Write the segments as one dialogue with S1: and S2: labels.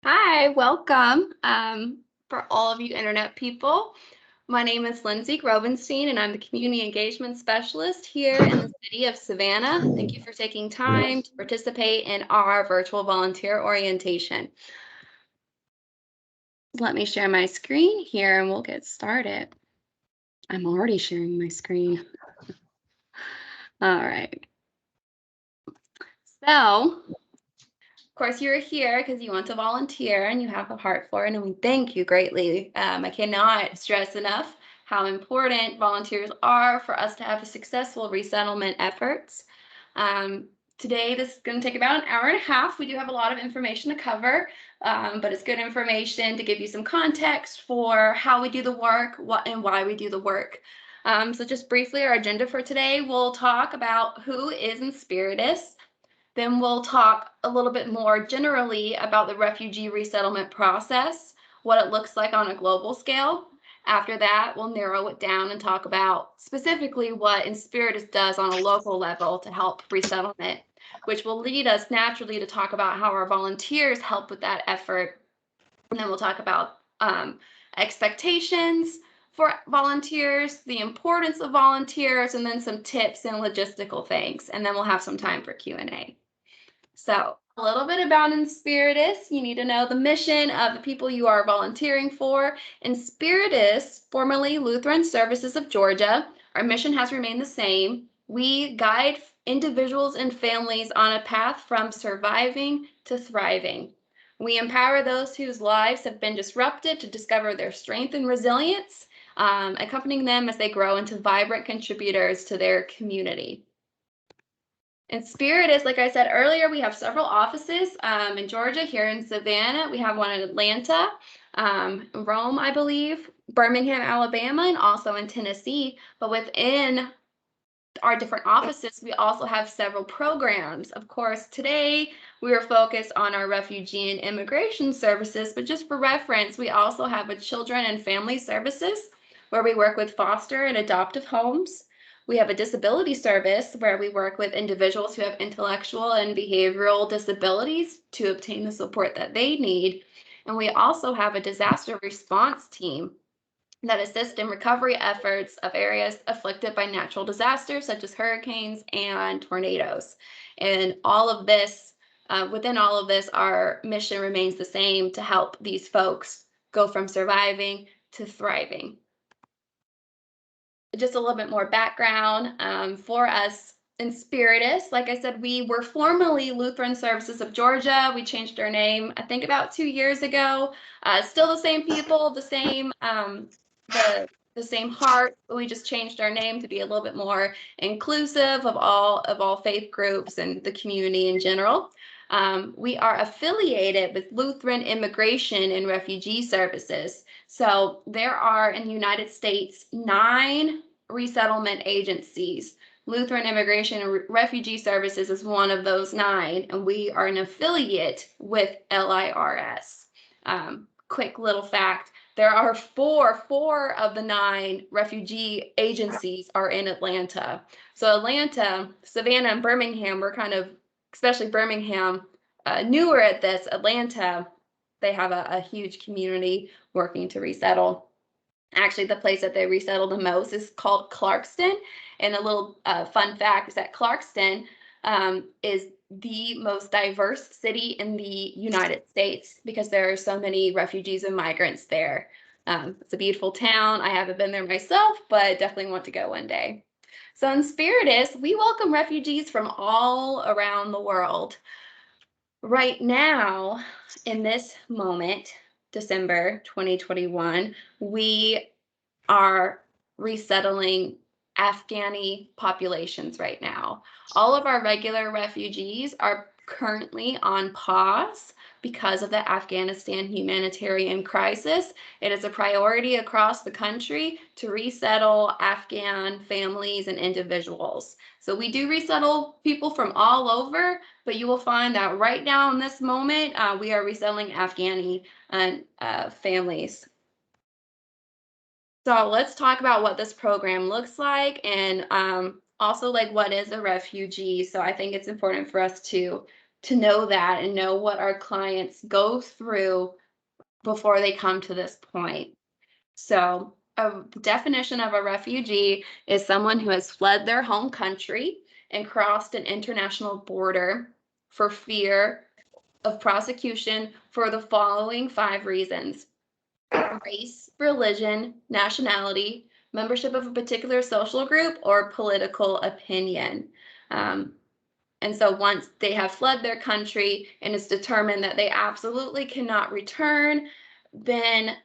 S1: Hi, welcome for all of you internet people. My name is Lindsay Grobenstein, and I'm the Community Engagement Specialist here in the city of Savannah. Thank you for taking time to participate in our virtual volunteer orientation. Let me share my screen here and we'll get started. I'm already sharing my screen. All right. So, of course, you're here because you want to volunteer and you have a heart for it, and we thank you greatly. I cannot stress enough how important volunteers are for us to have a successful resettlement efforts. Today, this is going to take about an hour and a half. We do have a lot of information to cover, but it's good information to give you some context for how we do the work, what and why we do the work. So just briefly, our agenda for today, we'll talk about who is Inspiritus. Then we'll talk a little bit more generally about the refugee resettlement process, what it looks like on a global scale. After that, we'll narrow it down and talk about specifically what Inspiritus does on a local level to help resettlement, which will lead us naturally to talk about how our volunteers help with that effort. And then we'll talk about expectations for volunteers, the importance of volunteers, and then some tips and logistical things. And then we'll have some time for Q&A. So a little bit about Inspiritus. You need to know the mission of the people you are volunteering for. Inspiritus, formerly Lutheran Services of Georgia, our mission has remained the same. We guide individuals and families on a path from surviving to thriving. We empower those whose lives have been disrupted to discover their strength and resilience, accompanying them as they grow into vibrant contributors to their community. Inspiritus, like I said earlier, we have several offices in Georgia, here in Savannah. We have one in Atlanta, Rome, I believe, Birmingham, Alabama, and also in Tennessee. But within our different offices, we also have several programs. Of course, today we are focused on our refugee and immigration services, but just for reference, we also have a children and family services where we work with foster and adoptive homes. We have a disability service where we work with individuals who have intellectual and behavioral disabilities to obtain the support that they need. And we also have a disaster response team that assist in recovery efforts of areas afflicted by natural disasters such as hurricanes and tornadoes. And all of this, within all of this, our mission remains the same: to help these folks go from surviving to thriving. Just a little bit more background for us. Inspiritus, like I said, we were formerly Lutheran Services of Georgia. We changed our name, I think, about 2 years ago. Still the same people, the same heart. We just changed our name to be a little bit more inclusive of all faith groups and the community in general. We are affiliated with Lutheran Immigration and Refugee Services. So there are in the United States 9 resettlement agencies. Lutheran Immigration and Refugee Services is one of those 9, and we are an affiliate with LIRS. Quick little fact, there are four of the 9 refugee agencies are in Atlanta. So Atlanta, Savannah, and Birmingham were kind of, especially Birmingham, newer at this. Atlanta, they have a huge community working to resettle. Actually, the place that they resettle the most is called Clarkston. And a little fun fact is that Clarkston is the most diverse city in the United States because there are so many refugees and migrants there. It's a beautiful town. I haven't been there myself, but definitely want to go one day. So in Inspiritus, we welcome refugees from all around the world. Right now, in this moment, December 2021, we are resettling Afghani populations right now. All of our regular refugees are currently on pause because of the Afghanistan humanitarian crisis. It is a priority across the country to resettle Afghan families and individuals. So we do resettle people from all over, but you will find that right now in this moment, we are resettling Afghani families. So let's talk about what this program looks like, and also like what is a refugee. So I think it's important for us to to know that and know what our clients go through before they come to this point. So, the definition of a refugee is someone who has fled their home country and crossed an international border for fear of prosecution for the following 5 reasons: race, religion, nationality, membership of a particular social group, or political opinion. And so once they have fled their country and it's determined that they absolutely cannot return, then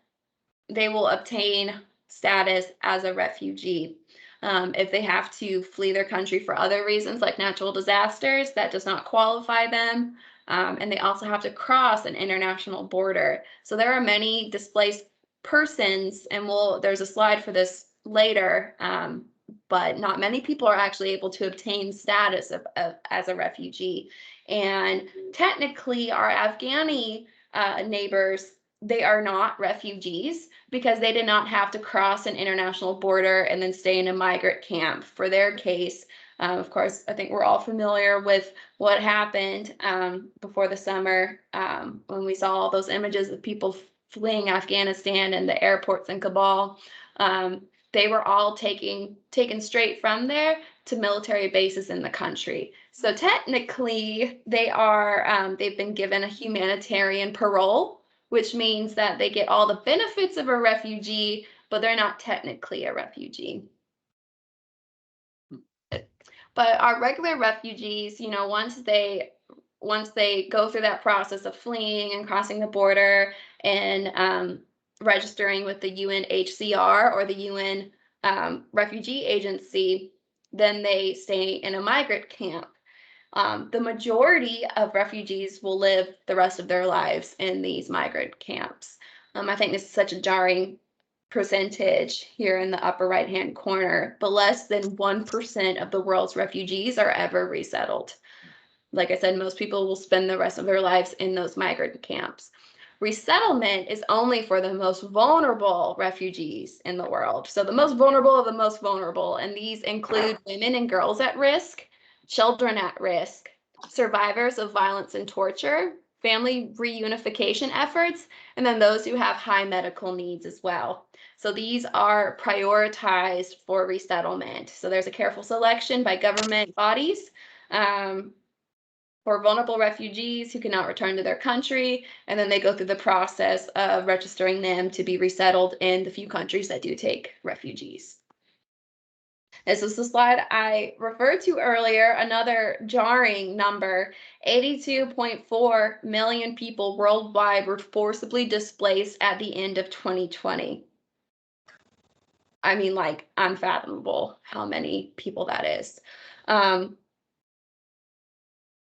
S1: they will obtain status as a refugee. If they have to flee their country for other reasons like natural disasters, that does not qualify them. And they also have to cross an international border. So there are many displaced persons, and there's a slide for this later, but not many people are actually able to obtain status as a refugee. And technically, our Afghani neighbors, they are not refugees because they did not have to cross an international border and then stay in a migrant camp. For their case, of course, I think we're all familiar with what happened before the summer when we saw all those images of people fleeing Afghanistan and the airports in Kabul. They were all taken straight from there to military bases in the country. So technically, they've been given a humanitarian parole, which means that they get all the benefits of a refugee, but they're not technically a refugee. But our regular refugees, once they go through that process of fleeing and crossing the border and registering with the UNHCR or the UN Refugee Agency, then they stay in a migrant camp. The majority of refugees will live the rest of their lives in these migrant camps. I think this is such a jarring percentage here in the upper right-hand corner, but less than 1% of the world's refugees are ever resettled. Like I said, most people will spend the rest of their lives in those migrant camps. Resettlement is only for the most vulnerable refugees in the world. So the most vulnerable of the most vulnerable, and these include women and girls at risk, children at risk, survivors of violence and torture, family reunification efforts, and then those who have high medical needs as well. So these are prioritized for resettlement. So there's a careful selection by government bodies for vulnerable refugees who cannot return to their country, and then they go through the process of registering them to be resettled in the few countries that do take refugees. This is the slide I referred to earlier, another jarring number. 82.4 million people worldwide were forcibly displaced at the end of 2020. I mean, like, unfathomable how many people that is.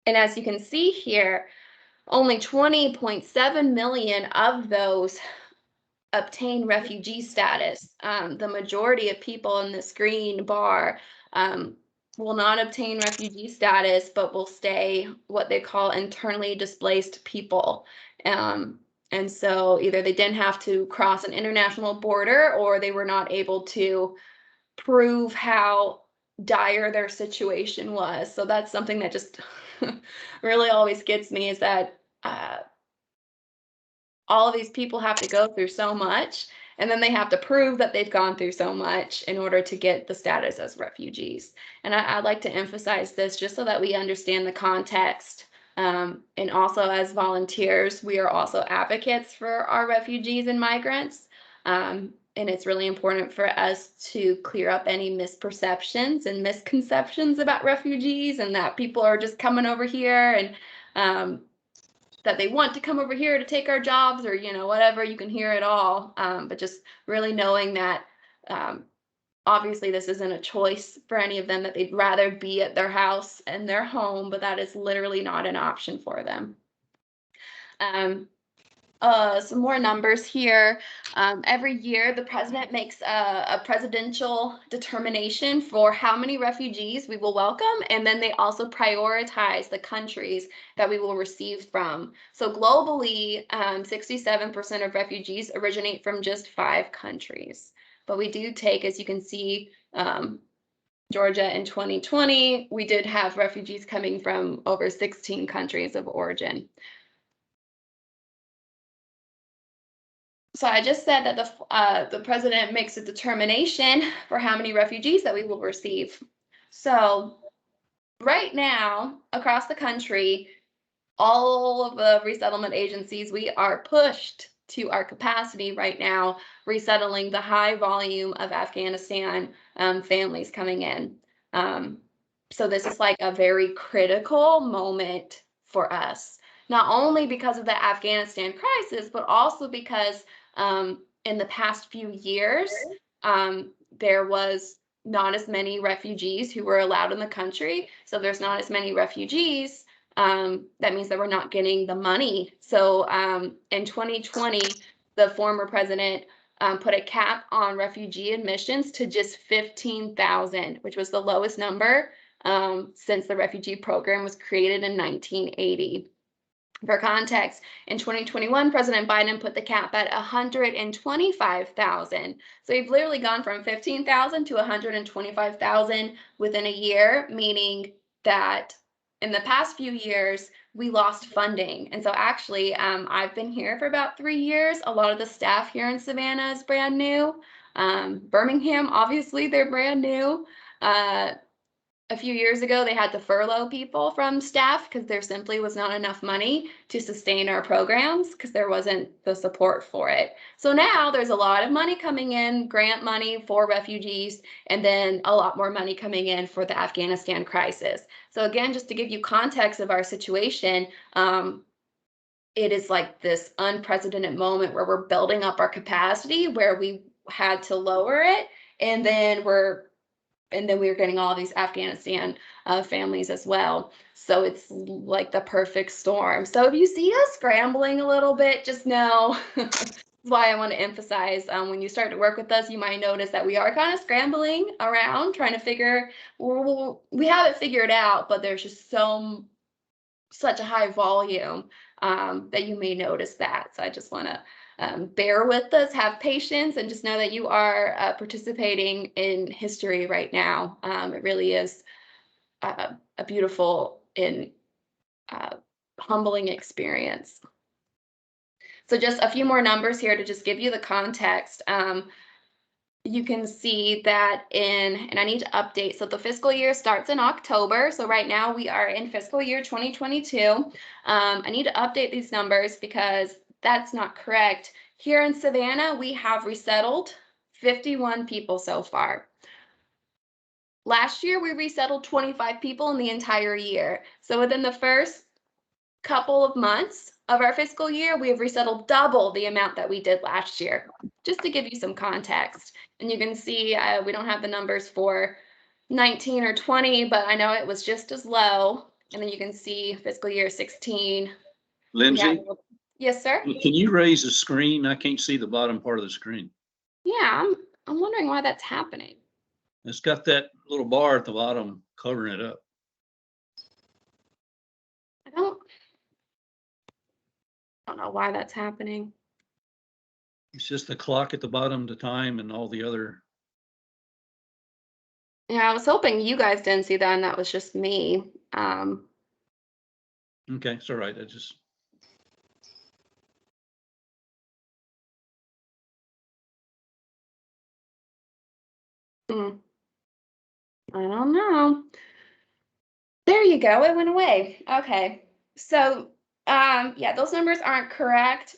S1: And as you can see here, only 20.7 million of those obtain refugee status. The majority of people in this green bar will not obtain refugee status, but will stay what they call internally displaced people. And so either they didn't have to cross an international border, or they were not able to prove how dire their situation was. So that's something that just really always gets me, is that all of these people have to go through so much, and then they have to prove that they've gone through so much in order to get the status as refugees. And I'd like to emphasize this just so that we understand the context. And also, as volunteers, we are also advocates for our refugees and migrants. And it's really important for us to clear up any misperceptions and misconceptions about refugees, and that people are just coming over here and that they want to come over here to take our jobs, or whatever. You can hear it all, but just really knowing that obviously this isn't a choice for any of them, that they'd rather be at their house and their home, but that is literally not an option for them. Some more numbers here. Every year, the president makes a presidential determination for how many refugees we will welcome, and then they also prioritize the countries that we will receive from. So globally, 67% of refugees originate from just 5 countries. But we do take, as you can see, Georgia in 2020, we did have refugees coming from over 16 countries of origin. So I just said that the president makes a determination for how many refugees that we will receive. So right now, across the country, all of the resettlement agencies, we are pushed to our capacity right now, resettling the high volume of Afghanistan families coming in. So this is like a very critical moment for us, not only because of the Afghanistan crisis, but also because in the past few years, there was not as many refugees who were allowed in the country. So there's not as many refugees. That means that we're not getting the money. So in 2020, the former president put a cap on refugee admissions to just 15,000, which was the lowest number since the refugee program was created in 1980. For context, in 2021, President Biden put the cap at 125,000. So we've literally gone from 15,000 to 125,000 within a year, meaning that in the past few years, we lost funding. And so actually, I've been here for about 3 years. A lot of the staff here in Savannah is brand new. Birmingham, obviously, they're brand new. A few years ago, they had to furlough people from staff because there simply was not enough money to sustain our programs because there wasn't the support for it. So now there's a lot of money coming in, grant money for refugees, and then a lot more money coming in for the Afghanistan crisis. So again, just to give you context of our situation, it is like this unprecedented moment where we're building up our capacity, where we had to lower it, and then we're getting all these Afghanistan families as well. So it's like the perfect storm. So if you see us scrambling a little bit, just know that's why I want to emphasize when you start to work with us, you might notice that we are kind of scrambling around trying to figure, we have it figured out, but there's just such a high volume that you may notice that. So I just want to bear with us, have patience, and just know that you are participating in history right now. It really is a beautiful and humbling experience. So just a few more numbers here to just give you the context. You can see that and I need to update. So the fiscal year starts in October. So right now we are in fiscal year 2022. I need to update these numbers because that's not correct. Here in Savannah, we have resettled 51 people so far. Last year, we resettled 25 people in the entire year. So within the first couple of months of our fiscal year, we have resettled double the amount that we did last year, just to give you some context. And you can see we don't have the numbers for 19 or 20, but I know it was just as low. And then you can see fiscal year 16.
S2: Lindsay?
S1: Yes, sir?
S2: Can you raise the screen? I can't see the bottom part of the screen.
S1: Yeah, I'm wondering why that's happening.
S2: It's got that little bar at the bottom covering it up.
S1: I don't know why that's happening.
S2: It's just the clock at the bottom, the time, and all the other.
S1: Yeah, I was hoping you guys didn't see that and that was just me.
S2: Okay, it's all right. I just.
S1: I don't know. There you go. It went away. Okay. So, yeah, those numbers aren't correct.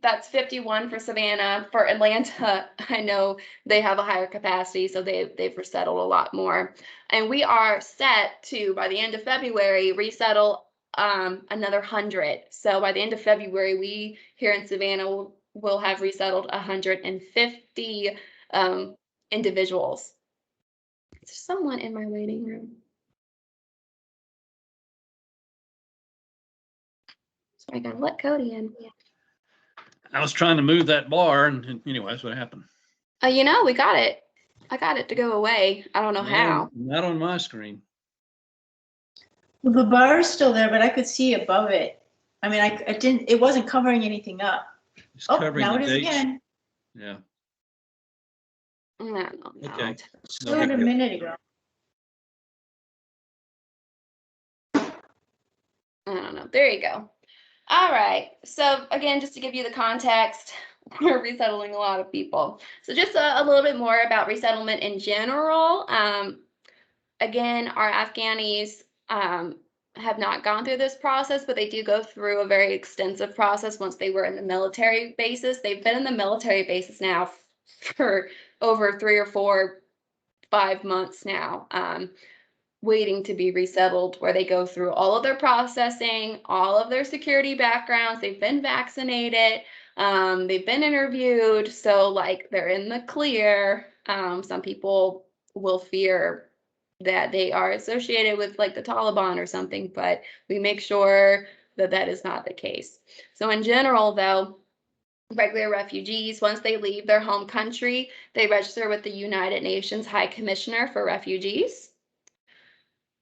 S1: That's 51 for Savannah. For Atlanta, I know they have a higher capacity, so they've resettled a lot more. And we are set to, by the end of February, resettle another 100. So by the end of February, we here in Savannah will have resettled 150 individuals. There's someone in my waiting room. So I gotta let Cody in.
S2: I was trying to move that bar, and anyway, that's what happened.
S1: You know, we got it. I got it to go away. I don't know how.
S2: Not on my screen.
S3: Well, the bar is still there, but I could see above it. I mean, I didn't. It wasn't covering anything up.
S2: It's covering
S3: now
S2: the
S3: it is
S2: dates.
S3: again.
S2: Yeah.
S1: No.
S2: Okay.
S3: Still a minute ago.
S1: I don't know. There you go. All right. So again, just to give you the context, we're resettling a lot of people. So just a little bit more about resettlement in general. Again, our Afghanis have not gone through this process, but they do go through a very extensive process once they were in the military bases. They've been in the military bases now for over 3 or 4, 5 months now, waiting to be resettled, where they go through all of their processing, all of their security backgrounds. They've been vaccinated, they've been interviewed, so like they're in the clear. Some people will fear that they are associated with like the Taliban or something, but we make sure that that is not the case. So in general, though, regular refugees, once they leave their home country, they register with the United Nations High Commissioner for Refugees.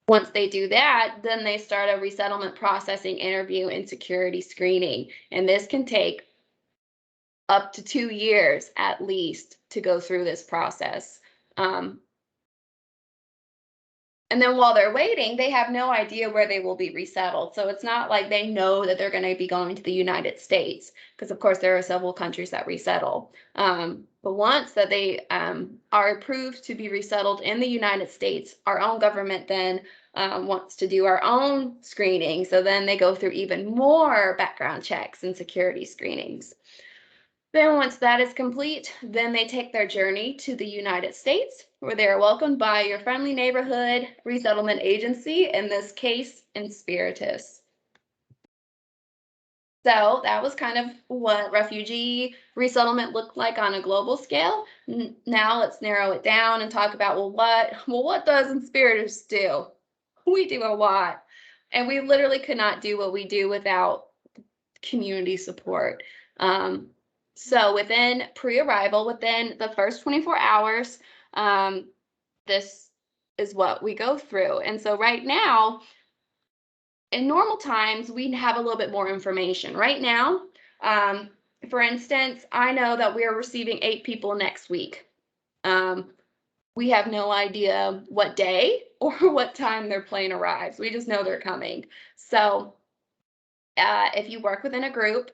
S1: Once they do that, then they start a resettlement processing interview and security screening. And this can take up to 2 years at least to go through this process. And then while they're waiting, they have no idea where they will be resettled. So it's not like they know that they're going to be going to the United States, because of course there are several countries that resettle. But once that they are approved to be resettled in the United States, our own government then wants to do our own screening. So then they go through even more background checks and security screenings. Then once that is complete, then they take their journey to the United States, where they are welcomed by your friendly neighborhood resettlement agency, in this case, Inspiritus. So that was kind of what refugee resettlement looked like on a global scale. Now let's narrow it down and talk about, what does Inspiritus do? We do a lot. And we literally could not do what we do without community support. So within pre-arrival, within the first 24 hours, this is what we go through. And so right now, in normal times, we have a little bit more information. Right now, for instance, I know that we are receiving 8 people next week. We have no idea what day or what time their plane arrives. We just know they're coming. So if you work within a group,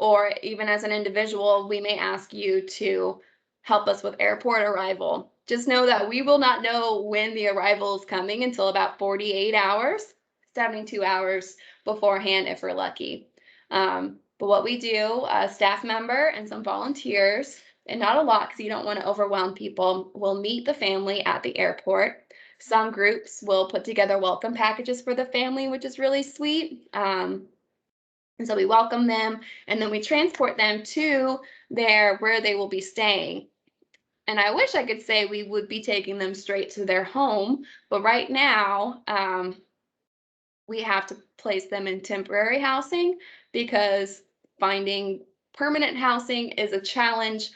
S1: or even as an individual, we may ask you to help us with airport arrival. Just know that we will not know when the arrival is coming until about 48 hours, 72 hours beforehand if we're lucky. But what we do, a staff member and some volunteers, and not a lot because you don't want to overwhelm people, will meet the family at the airport. Some groups will put together welcome packages for the family, which is really sweet. And so we welcome them, and then we transport them to where they will be staying. And I wish I could say we would be taking them straight to their home, but right now we have to place them in temporary housing because finding permanent housing is a challenge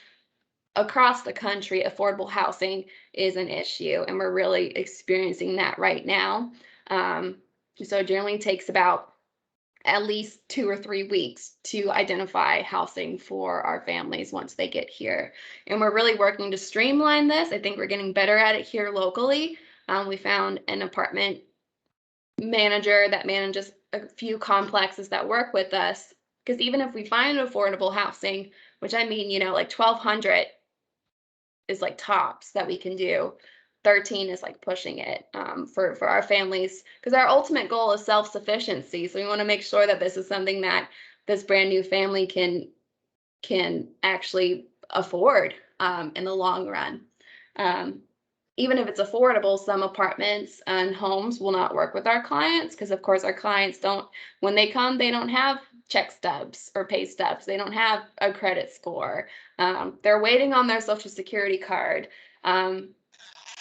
S1: across the country. Affordable housing is an issue, and we're really experiencing that right now. So it generally takes about at least 2 or 3 weeks to identify housing for our families once they get here. And we're really working to streamline this. I think we're getting better at it here locally. We found an apartment manager that manages a few complexes that work with us. Because even if we find affordable housing, which I mean, like 1,200 is like tops that we can do. 13 is like pushing it for our families, because our ultimate goal is self-sufficiency. So we want to make sure that this is something that this brand new family can actually afford in the long run. Even if it's affordable, some apartments and homes will not work with our clients because, of course, our clients when they come, they don't have check stubs or pay stubs. They don't have a credit score. They're waiting on their Social Security card.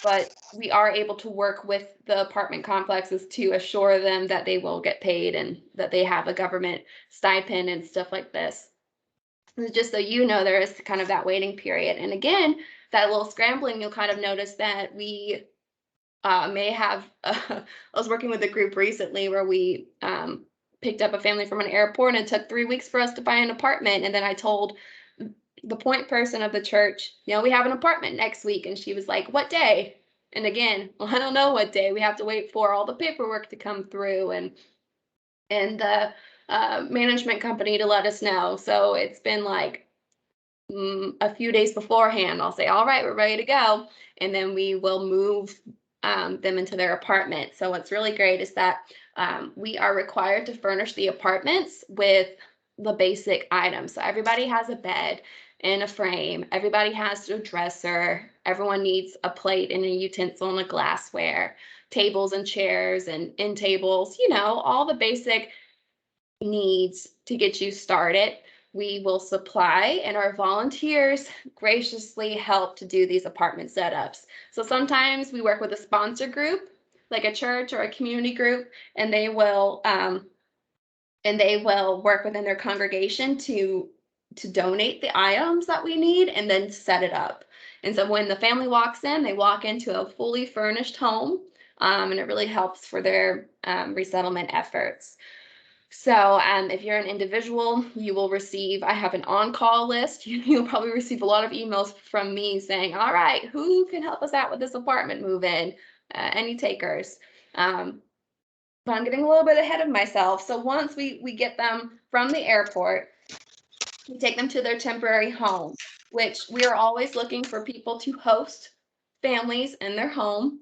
S1: But we are able to work with the apartment complexes to assure them that they will get paid and that they have a government stipend and stuff like this. Just so you know, there is kind of that waiting period. And again, that little scrambling, you'll kind of notice that we may have, I was working with a group recently where we picked up a family from an airport, and it took 3 weeks for us to find an apartment. And then I told the point person of the church, we have an apartment next week. And she was like, what day? And again, I don't know what day. We have to wait for all the paperwork to come through. And and the management company to let us know. So it's been like a few days beforehand. I'll say, all right, we're ready to go. And then we will move them into their apartment. So what's really great is that we are required to furnish the apartments with the basic items. So everybody has a bed and a frame. Everybody has a dresser. Everyone needs a plate and a utensil and a glassware, tables and chairs and end tables, you know, all the basic needs to get you started. We will supply, and our volunteers graciously help to do these apartment setups. So sometimes we work with a sponsor group, like a church or a community group, and they will work within their congregation to donate the items that we need and then set it up. And so when the family walks in, they walk into a fully furnished home, and it really helps for their resettlement efforts. So if you're an individual, you will receive, I have an on-call list. You'll probably receive a lot of emails from me saying, all right, who can help us out with this apartment move-in? Any takers? But I'm getting a little bit ahead of myself. So once we get them from the airport, we take them to their temporary home, which we are always looking for people to host families in their home.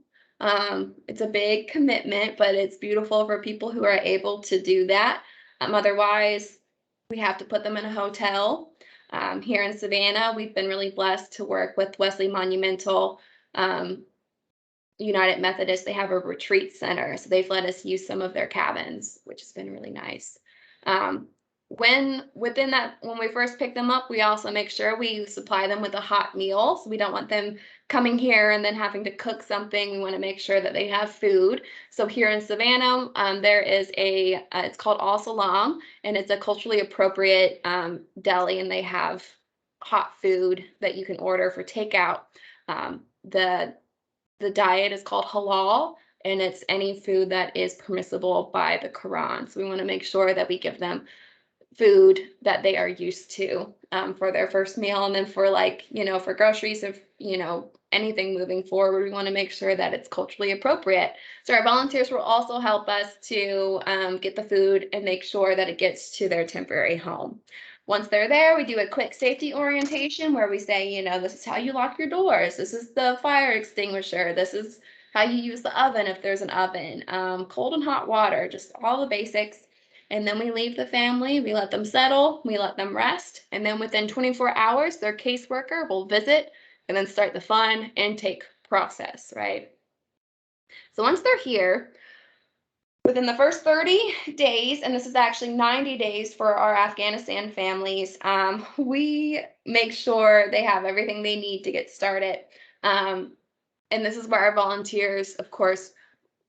S1: It's a big commitment, but it's beautiful for people who are able to do that. Otherwise, we have to put them in a hotel. Here in Savannah, we've been really blessed to work with Wesley Monumental United Methodist. They have a retreat center, so they've let us use some of their cabins, which has been really nice. When we first pick them up, we also make sure we supply them with a hot meal. So we don't want them coming here and then having to cook something. We want to make sure that they have food. So here in Savannah, there is it's called Al Salam, and it's a culturally appropriate deli, and they have hot food that you can order for takeout. The diet is called halal, and it's any food that is permissible by the Quran. So we want to make sure that we give them food that they are used to for their first meal. And then for for groceries, if, anything moving forward, we want to make sure that it's culturally appropriate. So our volunteers will also help us to get the food and make sure that it gets to their temporary home. Once they're there, we do a quick safety orientation where we say, this is how you lock your doors. This is the fire extinguisher. This is how you use the oven if there's an oven, cold and hot water, just all the basics. And then we leave the family, we let them settle, we let them rest. And then within 24 hours, their caseworker will visit and then start the fun intake process, right? So once they're here, within the first 30 days, and this is actually 90 days for our Afghanistan families, we make sure they have everything they need to get started. And this is where our volunteers, of course,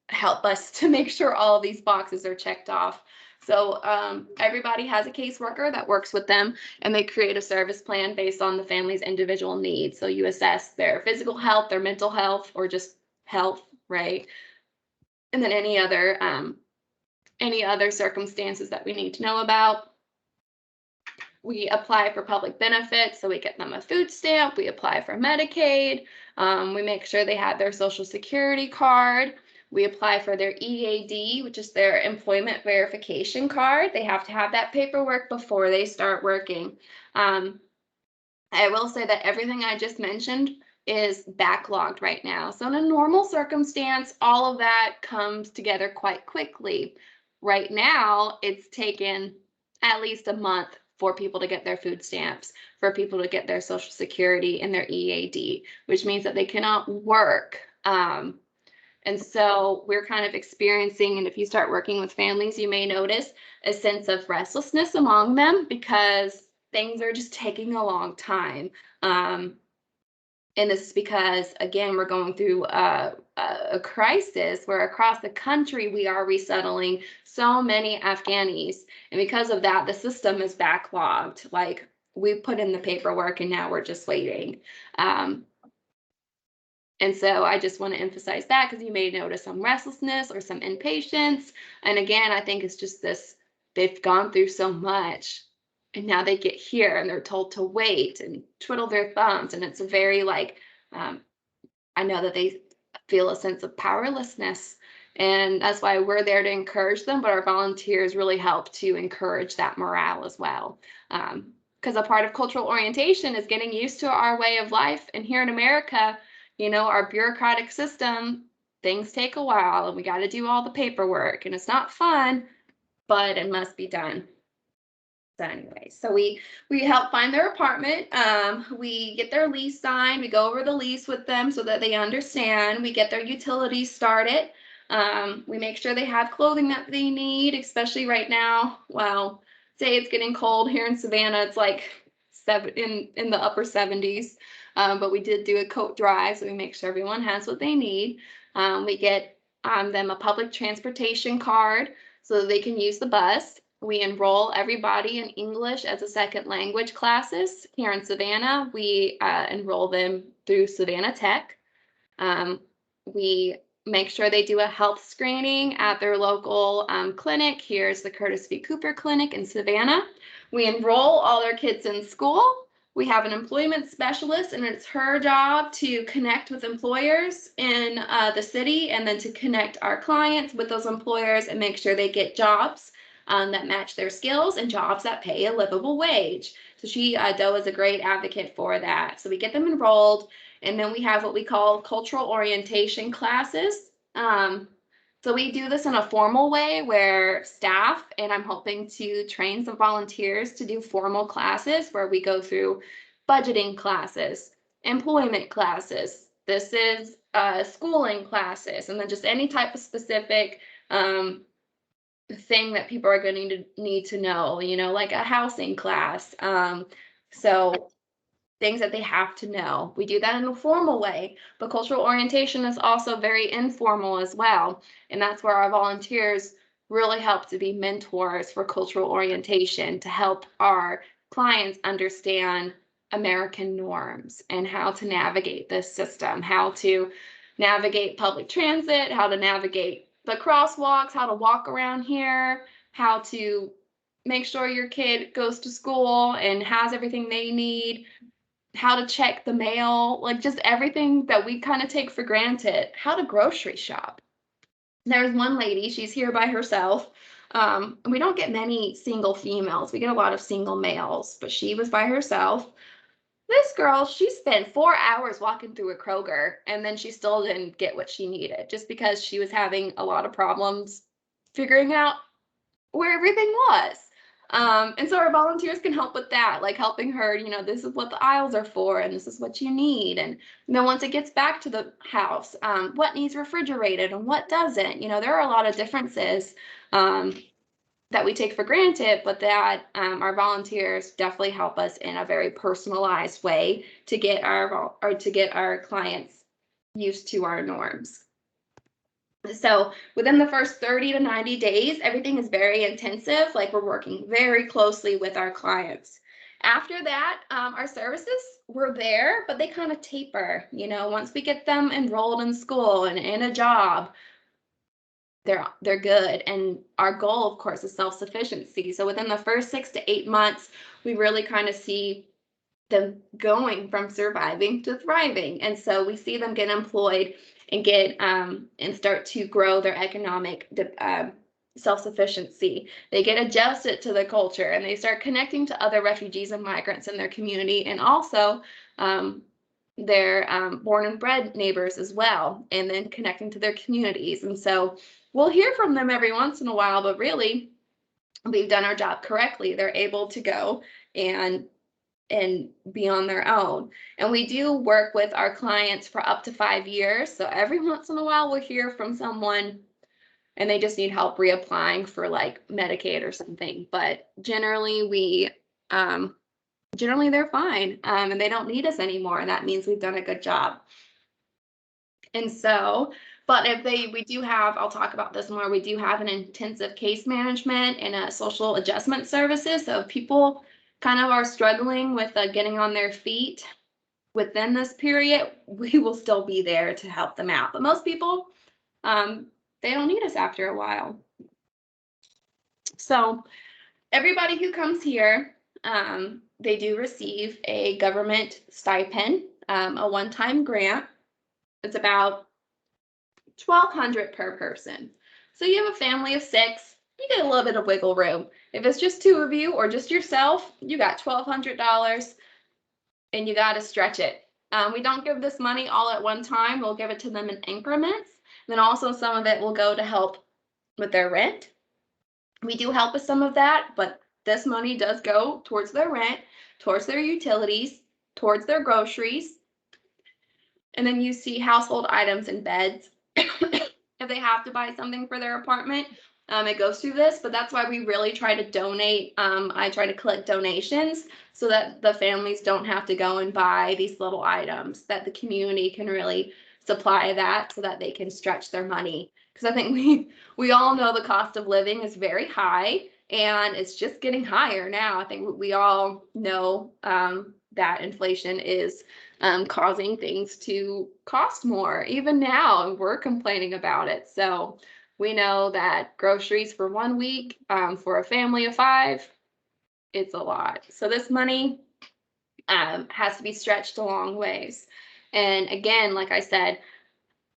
S1: help us to make sure all of these boxes are checked off. So everybody has a caseworker that works with them, and they create a service plan based on the family's individual needs. So you assess their physical health, their mental health, or just health, right? And then any other circumstances that we need to know about. We apply for public benefits, so we get them a food stamp. We apply for Medicaid. We make sure they have their Social Security card. We apply for their EAD, which is their employment verification card. They have to have that paperwork before they start working. I will say that everything I just mentioned is backlogged right now. So in a normal circumstance, all of that comes together quite quickly. Right now, it's taken at least a month for people to get their food stamps, for people to get their Social Security and their EAD, which means that they cannot work. And so we're kind of experiencing, and if you start working with families, you may notice a sense of restlessness among them because things are just taking a long time. And this is because, again, we're going through a crisis where across the country we are resettling so many Afghanis. And because of that, the system is backlogged. Like, we put in the paperwork and now we're just waiting. And so I just want to emphasize that because you may notice some restlessness or some impatience. And again, I think it's just this, they've gone through so much and now they get here and they're told to wait and twiddle their thumbs. And it's a very I know that they feel a sense of powerlessness. And that's why we're there to encourage them, but our volunteers really help to encourage that morale as well. Because a part of cultural orientation is getting used to our way of life. And here in America, our bureaucratic system, things take a while and we got to do all the paperwork and it's not fun, but it must be done. So anyway, so we help find their apartment. We get their lease signed. We go over the lease with them so that they understand. We get their utilities started. We make sure they have clothing that they need, especially right now. Well, say it's getting cold here in Savannah. It's like in the upper 70s. But we did do a coat drive, so we make sure everyone has what they need. We get them a public transportation card so that they can use the bus. We enroll everybody in English as a second language classes here in Savannah. We enroll them through Savannah Tech. We make sure they do a health screening at their local clinic. Here's the Curtis V. Cooper Clinic in Savannah. We enroll all their kids in school. We have an employment specialist, and it's her job to connect with employers in the city and then to connect our clients with those employers and make sure they get jobs that match their skills and jobs that pay a livable wage. So Doe is a great advocate for that. So we get them enrolled, and then we have what we call cultural orientation classes. So we do this in a formal way where staff, and I'm hoping to train some volunteers to do formal classes where we go through budgeting classes, employment classes. This is schooling classes, and then just any type of specific thing that people are going to need to know, like a housing class. So things that they have to know. We do that in a formal way, but cultural orientation is also very informal as well. And that's where our volunteers really help to be mentors for cultural orientation, to help our clients understand American norms and how to navigate this system, how to navigate public transit, how to navigate the crosswalks, how to walk around here, how to make sure your kid goes to school and has everything they need, how to check the mail, like just everything that we kind of take for granted, how to grocery shop. There's one lady, she's here by herself. We don't get many single females. We get a lot of single males, but she was by herself. This girl, she spent 4 hours walking through a Kroger, and then she still didn't get what she needed just because she was having a lot of problems figuring out where everything was. And so our volunteers can help with that, like helping her, this is what the aisles are for, and this is what you need. And then once it gets back to the house, what needs refrigerated and what doesn't. There are a lot of differences that we take for granted, but that our volunteers definitely help us in a very personalized way to get our clients used to our norms. So within the first 30 to 90 days, everything is very intensive. Like we're working very closely with our clients. After that, our services were there, but they kind of taper. Once we get them enrolled in school and in a job, they're good. And our goal, of course, is self-sufficiency. So within the first 6 to 8 months, we really kind of see them going from surviving to thriving. And so we see them get employed and get and start to grow their economic self-sufficiency. They get adjusted to the culture and they start connecting to other refugees and migrants in their community, and also their born and bred neighbors as well, and then connecting to their communities. And so we'll hear from them every once in a while, but really we've done our job correctly. They're able to go and be on their own. And we do work with our clients for up to 5 years. So every once in a while we'll hear from someone and they just need help reapplying for like Medicaid or something. But generally they're fine and they don't need us anymore. And that means we've done a good job. And so, but we do have, I'll talk about this more, we do have an intensive case management and a social adjustment services. So if people kind of are struggling with getting on their feet within this period, we will still be there to help them out. But most people, they don't need us after a while. So everybody who comes here, they do receive a government stipend, a one-time grant. It's about $1,200 per person. So you have a family of 6, you get a little bit of wiggle room. If it's just 2 of you or just yourself, you got $1,200 and you got to stretch it. We don't give this money all at one time. We'll give it to them in increments. Then also some of it will go to help with their rent. We do help with some of that, but this money does go towards their rent, towards their utilities, towards their groceries. And then you see household items and beds. If they have to buy something for their apartment, it goes through this, but that's why we really try to donate. I try to collect donations so that the families don't have to go and buy these little items, that the community can really supply that so that they can stretch their money. Because I think we all know the cost of living is very high and it's just getting higher now. I think we all know that inflation is causing things to cost more. Even now, and we're complaining about it. So we know that groceries for 1 week for a family of 5, it's a lot. So this money has to be stretched a long ways. And again, like I said,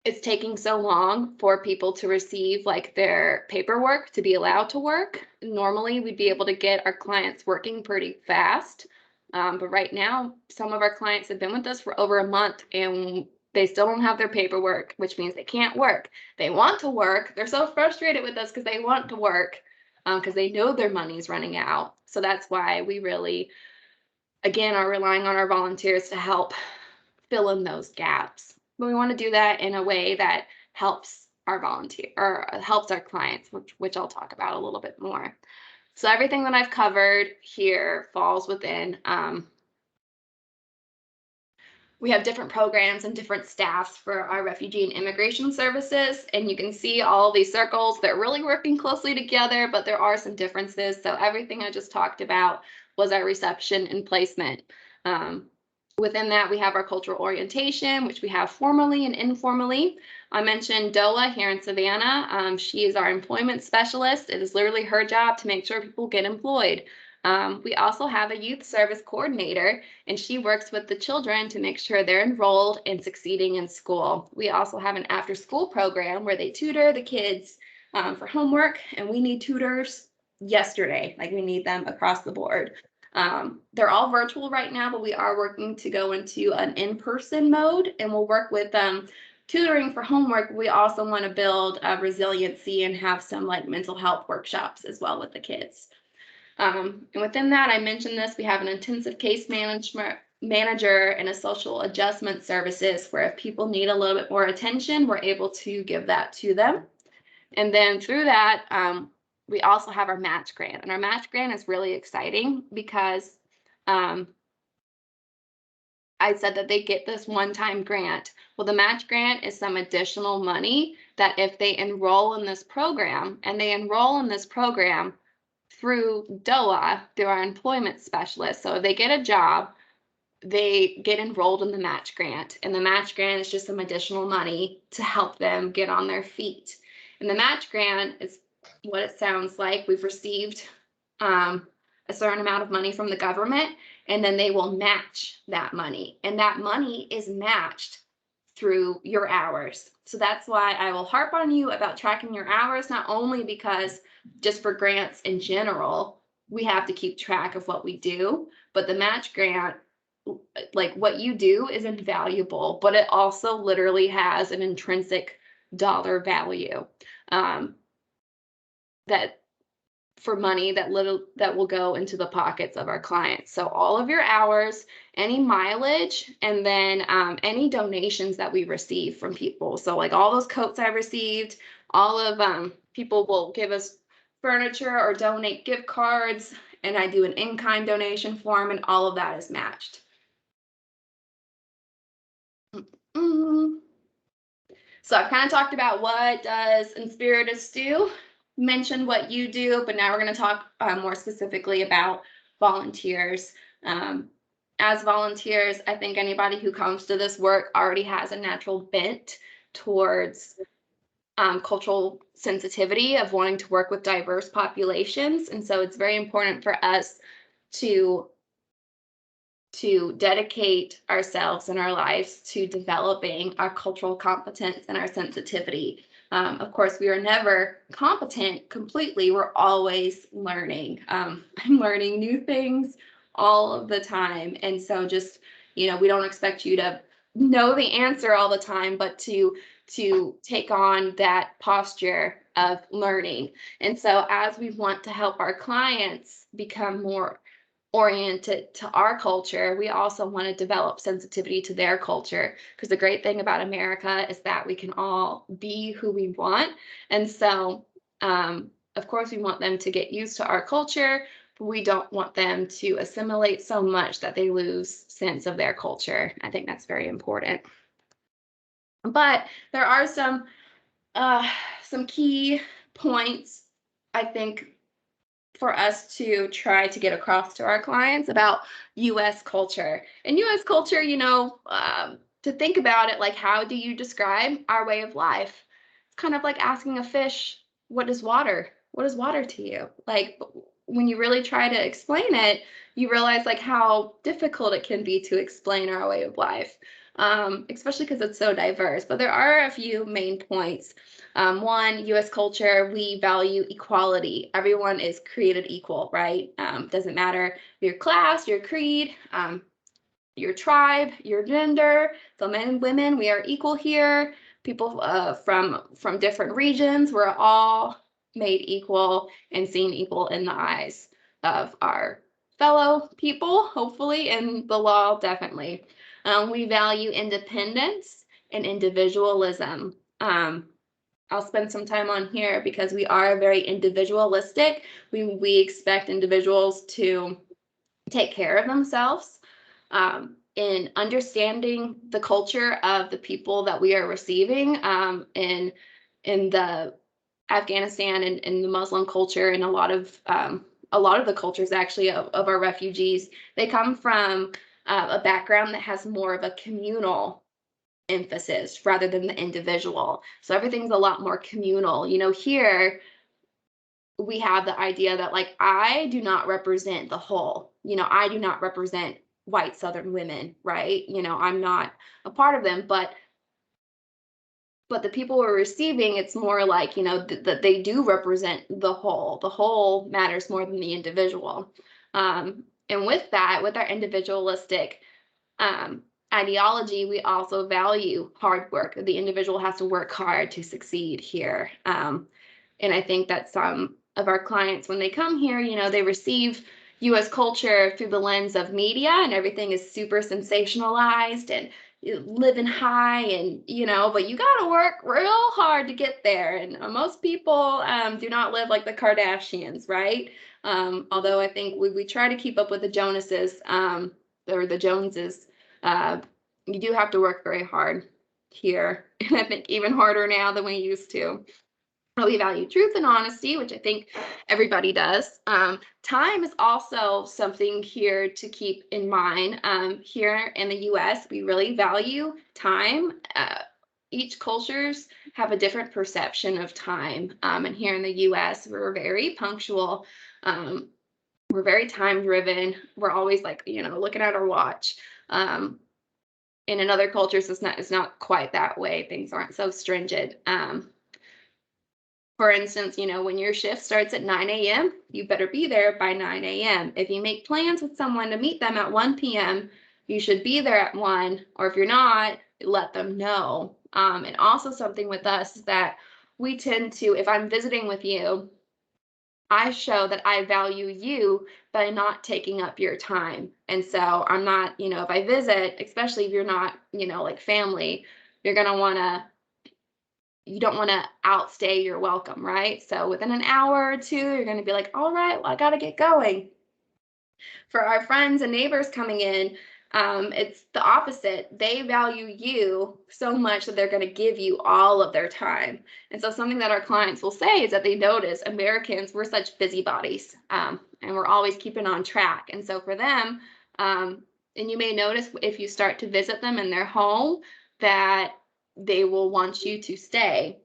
S1: it's taking so long for people to receive like their paperwork to be allowed to work. Normally, we'd be able to get our clients working pretty fast. But right now, some of our clients have been with us for over a month and they still don't have their paperwork, which means they can't work. They want to work. They're so frustrated with us because they want to work because they know their money's running out. So that's why we really, again, are relying on our volunteers to help fill in those gaps. But we want to do that in a way that helps our volunteer or helps our clients, which I'll talk about a little bit more. So everything that I've covered here falls within, we have different programs and different staffs for our refugee and immigration services. And you can see all these circles, they're really working closely together, but there are some differences. So everything I just talked about was our reception and placement. Within that, we have our cultural orientation, which we have formally and informally. I mentioned Doa here in Savannah. She is our employment specialist. It is literally her job to make sure people get employed. We also have a youth service coordinator, and she works with the children to make sure they're enrolled and succeeding in school. We also have an after-school program where they tutor the kids for homework, and we need tutors yesterday. Like, we need them across the board. They're all virtual right now, but we are working to go into an in-person mode, and we'll work with tutoring for homework. We also want to build resiliency and have some like mental health workshops as well with the kids. And within that, I mentioned this, we have an intensive case manager and a social adjustment services where if people need a little bit more attention, we're able to give that to them. And then through that, we also have our match grant, and our match grant is really exciting because I said that they get this one-time grant. Well, the match grant is some additional money that if they enroll in this program, and they enroll in this program through DOA, through our employment specialist. So if they get a job, they get enrolled in the match grant, and the match grant is just some additional money to help them get on their feet. And the match grant is what it sounds like. We've received a certain amount of money from the government, and then they will match that money. And that money is matched through your hours. So that's why I will harp on you about tracking your hours, not only because just for grants in general, we have to keep track of what we do, but the match grant, like what you do is invaluable, but it also literally has an intrinsic dollar value. That for money that will go into the pockets of our clients. So all of your hours, any mileage, and then any donations that we receive from people. So like all those coats I received, all of people will give us furniture or donate gift cards, and I do an in-kind donation form, and all of that is matched. So I've kind of talked about what does Inspiritus do, mentioned what you do, but now we're going to talk more specifically about volunteers. As volunteers, I think anybody who comes to this work already has a natural bent towards cultural sensitivity of wanting to work with diverse populations. And so it's very important for us to to dedicate ourselves and our lives to developing our cultural competence and our sensitivity. Of course, we are never competent completely. We're always learning. I'm learning new things all of the time. And so just, we don't expect you to know the answer all the time, but to take on that posture of learning. And so as we want to help our clients become more oriented to our culture, we also want to develop sensitivity to their culture, because the great thing about America is that we can all be who we want. And so, of course, we want them to get used to our culture, but we don't want them to assimilate so much that they lose sense of their culture. I think that's very important. But there are some key points, I think, for us to try to get across to our clients about U.S. culture. And U.S. culture, to think about it, like, how do you describe our way of life? It's kind of like asking a fish, what is water? What is water to you? Like, when you really try to explain it, you realize like how difficult it can be to explain our way of life, especially because it's so diverse. But there are a few main points. One, U.S. culture, we value equality. Everyone is created equal, right? Doesn't matter your class, your creed, your tribe, your gender. So men and women, we are equal here. People from different regions, we're all made equal and seen equal in the eyes of our fellow people, hopefully, and the law, definitely. We value independence and individualism. I'll spend some time on here because we are very individualistic. We expect individuals to take care of themselves. In understanding the culture of the people that we are receiving, in the Afghanistan and the Muslim culture, and a lot of the cultures actually of our refugees, they come from a background that has more of a communal emphasis rather than the individual. So everything's a lot more communal. Here we have the idea that, like, I do not represent the whole. I do not represent white Southern women, right? I'm not a part of them, but the people we're receiving, it's more like, that they do represent the whole. The whole matters more than the individual. And with that, with our individualistic ideology, we also value hard work. The individual has to work hard to succeed here. And I think that some of our clients, when they come here, they receive U.S. culture through the lens of media, and everything is super sensationalized and living high, and but you got to work real hard to get there. And most people do not live like the Kardashians, right? Although I think we try to keep up with the Jonases, or the Joneses. You do have to work very hard here, and I think even harder now than we used to. We value truth and honesty, which I think everybody does. Time is also something here to keep in mind. Here in the U.S., we really value time. Each cultures have a different perception of time. And here in the U.S., we're very punctual. We're very time driven. We're always like, looking at our watch. And in other cultures, it's not quite that way. Things aren't so stringent. For instance, when your shift starts at 9 a.m., you better be there by 9 a.m. If you make plans with someone to meet them at 1 p.m., you should be there at 1, or if you're not, let them know. And also something with us is that we tend to, if I'm visiting with you, I show that I value you by not taking up your time. And so I'm not, if I visit, especially if you're not, like family, you don't want to outstay your welcome, right? So within an hour or two, you're going to be like, all right, well, I got to get going. For our friends and neighbors coming in, it's the opposite. They value you so much that they're going to give you all of their time. And so something that our clients will say is that they notice Americans, we're such busybodies, and we're always keeping on track. And so for them, and you may notice if you start to visit them in their home, that they will want you to stay,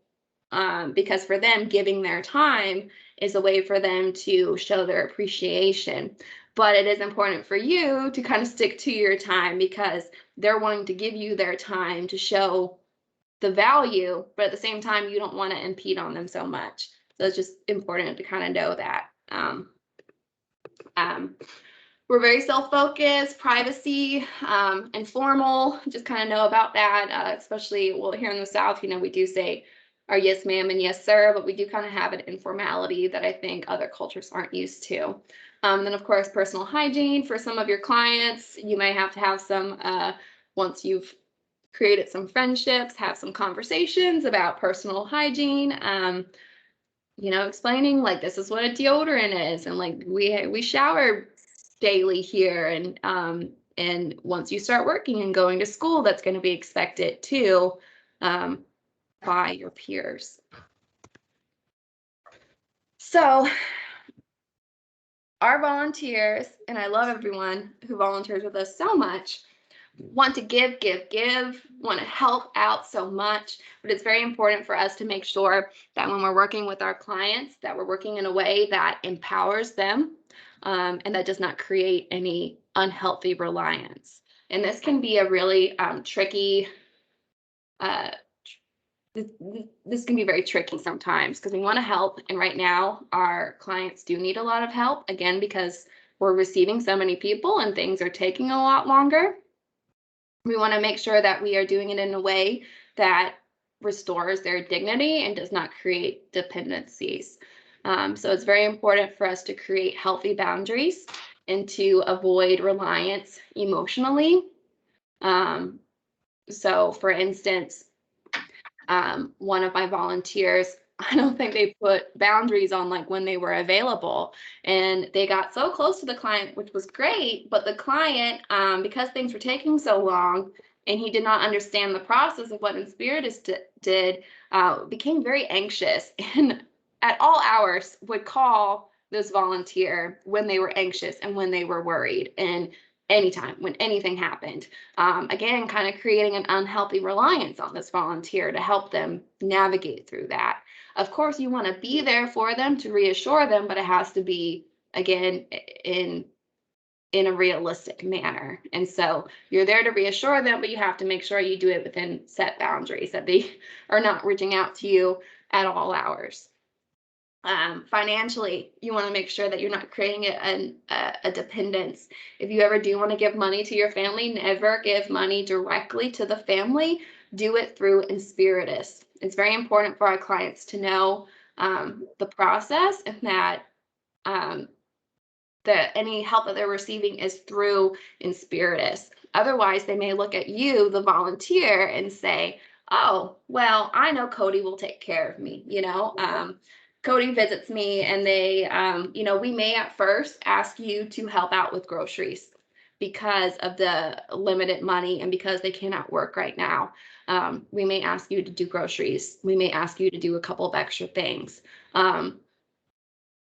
S1: because for them, giving their time is a way for them to show their appreciation. but it is important for you to kind of stick to your time because they're wanting to give you their time to show the value, but at the same time, you don't want to impede on them so much. So it's just important to kind of know that. We're very self-focused, privacy, informal, just kind of know about that, especially, well, here in the South, you know, we do say our yes ma'am and yes sir, but we do kind of have an informality that I think other cultures aren't used to. Then of course, personal hygiene for some of your clients, you may have to have some, once you've created some friendships, have some conversations about personal hygiene, you know, explaining like this is what a deodorant is, and like we shower daily here, and once you start working and going to school, that's going to be expected too, by your peers. So our volunteers, and I love everyone who volunteers with us so much, want to give, want to help out so much, but it's very important for us to make sure that when we're working with our clients, that we're working in a way that empowers them, and that does not create any unhealthy reliance. And this can be a really tricky, this can be very tricky sometimes because we want to help. And right now our clients do need a lot of help, again, because we're receiving so many people and things are taking a lot longer. We want to make sure that we are doing it in a way that restores their dignity and does not create dependencies. So it's very important for us to create healthy boundaries and to avoid reliance emotionally. So for instance, one of my volunteers, I don't think they put boundaries on like when they were available, and they got so close to the client, which was great, but the client, because things were taking so long and he did not understand the process of what Inspiritus did, became very anxious and at all hours would call this volunteer when they were anxious and when they were worried, and anytime when anything happened. Again, kind of creating an unhealthy reliance on this volunteer to help them navigate through that. Of course, you want to be there for them to reassure them, but it has to be, again, in a realistic manner. And so you're there to reassure them, but you have to make sure you do it within set boundaries, that they are not reaching out to you at all hours. Financially, you want to make sure that you're not creating a dependence. If you ever do want to give money to your family, never give money directly to the family. Do it through Inspiritus. It's very important for our clients to know the process, and that any help that they're receiving is through Inspiritus. Otherwise, they may look at you, the volunteer, and say, oh, well, I know Cody will take care of me, you know. Cody visits me, and they, you know, we may at first ask you to help out with groceries because of the limited money and because they cannot work right now. We may ask you to do groceries. We may ask you to do a couple of extra things. But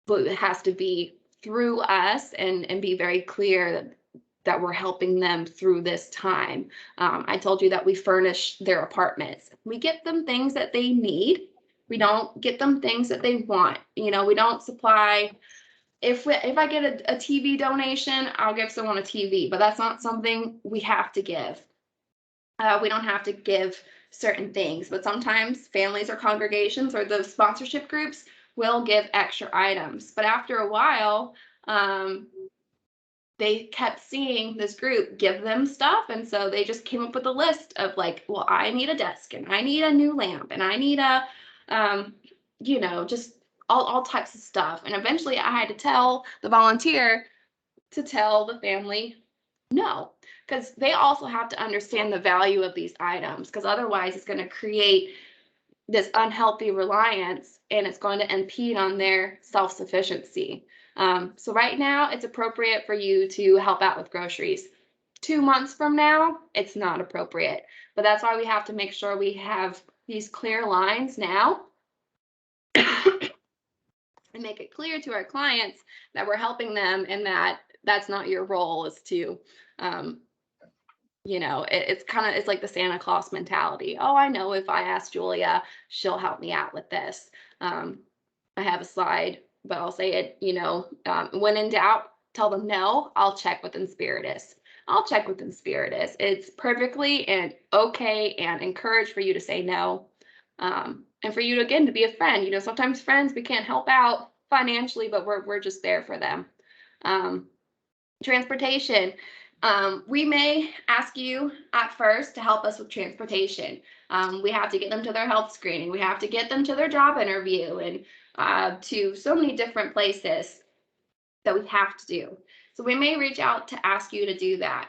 S1: it has to be through us, and be very clear that we're helping them through this time. I told you that we furnish their apartments. We get them things that they need. We don't get them things that they want. You know, we don't supply. If I get a TV donation, I'll give someone a TV, but that's not something we have to give. We don't have to give certain things, but sometimes families or congregations or the sponsorship groups will give extra items. But after a while, they kept seeing this group give them stuff, and so they just came up with a list of like, well, I need a desk, and I need a new lamp, and I need a you know, just all types of stuff. And eventually I had to tell the volunteer to tell the family no, because they also have to understand the value of these items, because otherwise it's going to create this unhealthy reliance, and it's going to impede on their self-sufficiency. So right now it's appropriate for you to help out with groceries. 2 months from now, it's not appropriate. But that's why we have to make sure we have these clear lines now and make it clear to our clients that we're helping them, and that that's not your role, is to, you know, it's like the Santa Claus mentality. Oh, I know if I ask Julia, she'll help me out with this. I have a slide, but I'll say it, you know, when in doubt, tell them no, I'll check with Inspiritus. I'll check with Inspiritus. It's perfectly and okay and encouraged for you to say no. And for you to, again, to be a friend. You know, sometimes friends, we can't help out financially, but we're just there for them. Transportation. We may ask you at first to help us with transportation. We have to get them to their health screening. We have to get them to their job interview and to so many different places that we have to do. So we may reach out to ask you to do that.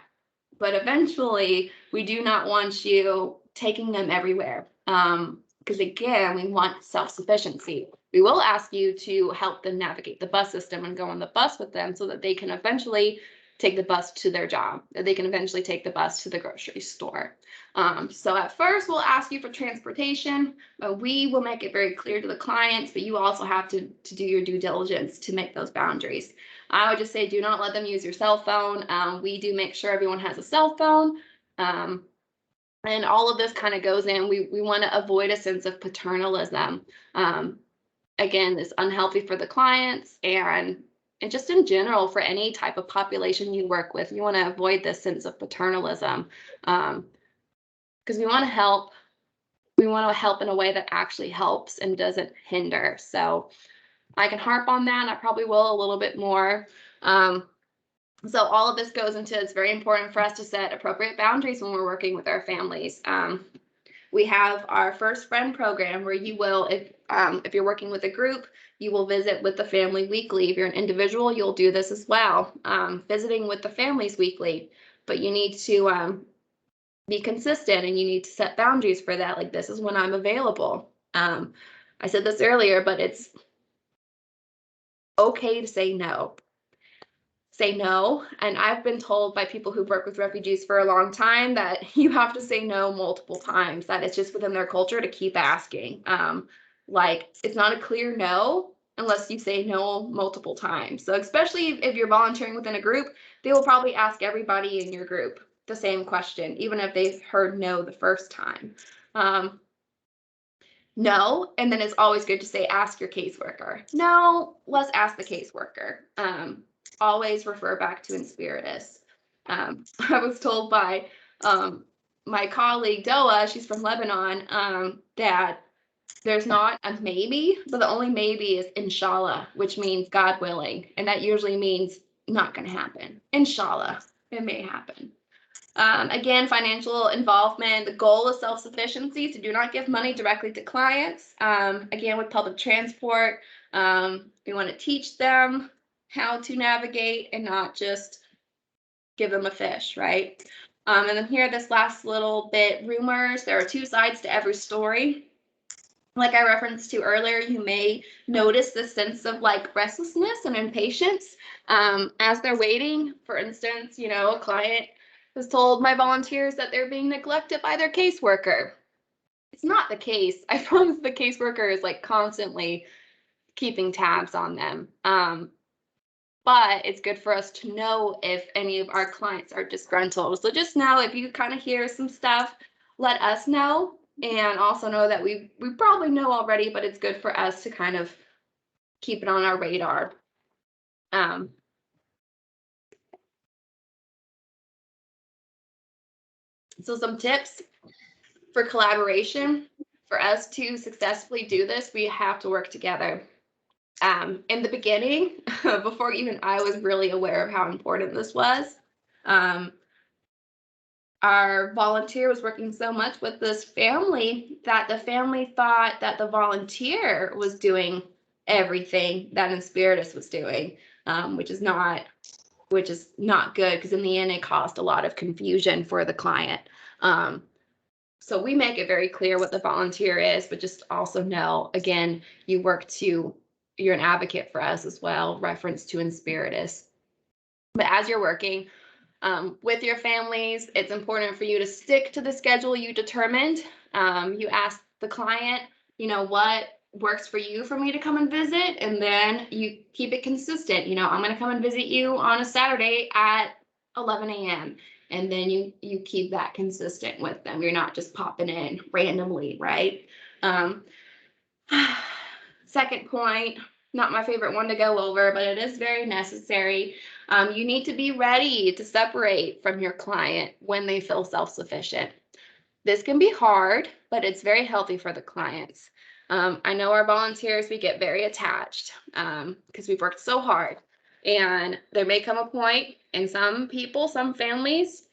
S1: But eventually, we do not want you taking them everywhere. Because again, we want self-sufficiency. We will ask you to help them navigate the bus system and go on the bus with them so that they can eventually take the bus to their job, that they can eventually take the bus to the grocery store. So at first, we'll ask you for transportation, but we will make it very clear to the clients, but you also have to do your due diligence to make those boundaries. I would just say do not let them use your cell phone. We do make sure everyone has a cell phone. And all of this kind of goes in. We want to avoid a sense of paternalism. Again, it's unhealthy for the clients and just in general for any type of population you work with. You want to avoid this sense of paternalism because we want to help. We want to help in a way that actually helps and doesn't hinder. So I can harp on that, and I probably will a little bit more. So all of this goes into, it's very important for us to set appropriate boundaries when we're working with our families. We have our First Friend program where you will, if you're working with a group, you will visit with the family weekly. If you're an individual, you'll do this as well, visiting with the families weekly. But you need to be consistent and you need to set boundaries for that. Like, this is when I'm available. I said this earlier, but it's okay to say no. Say no. And I've been told by people who've worked with refugees for a long time that you have to say no multiple times, that it's just within their culture to keep asking. Like, it's not a clear no unless you say no multiple times. So especially if you're volunteering within a group, they will probably ask everybody in your group the same question, even if they've heard no the first time. No, and then it's always good to say, ask your caseworker. No, let's ask the caseworker. Always refer back to Inspiritus. I was told by my colleague Doa, she's from Lebanon, that there's not a maybe, but the only maybe is inshallah, which means God willing, and that usually means not going to happen. Inshallah, it may happen. Again, financial involvement. The goal is self-sufficiency, so do not give money directly to clients. Again, with public transport, we want to teach them how to navigate and not just give them a fish, right? And then here, this last little bit, rumors. There are two sides to every story. Like I referenced to earlier, you may notice this sense of like restlessness and impatience as they're waiting. For instance, you know, a client has told my volunteers that they're being neglected by their caseworker. It's not the case. I promise the caseworker is like constantly keeping tabs on them. But it's good for us to know if any of our clients are disgruntled. So just know if you kind of hear some stuff, let us know. And also know that we probably know already, but it's good for us to kind of keep it on our radar. So some tips for collaboration. For us to successfully do this, we have to work together. In the beginning, before even I was really aware of how important this was, our volunteer was working so much with this family that the family thought that the volunteer was doing everything that Inspiritus was doing, which is not good, because in the end it caused a lot of confusion for the client. So we make it very clear what the volunteer is, but just also know, again, you're an advocate for us as well, reference to Inspiritus. But as you're working with your families, it's important for you to stick to the schedule you determined. You ask the client, you know, what works for you for me to come and visit, and then you keep it consistent. You know, I'm going to come and visit you on a Saturday at 11 a.m. And then you keep that consistent with them. You're not just popping in randomly, right? Second point, not my favorite one to go over, but it is very necessary. You need to be ready to separate from your client when they feel self-sufficient. This can be hard, but it's very healthy for the clients. I know our volunteers, we get very attached because we've worked so hard. And there may come a point, and some people, some families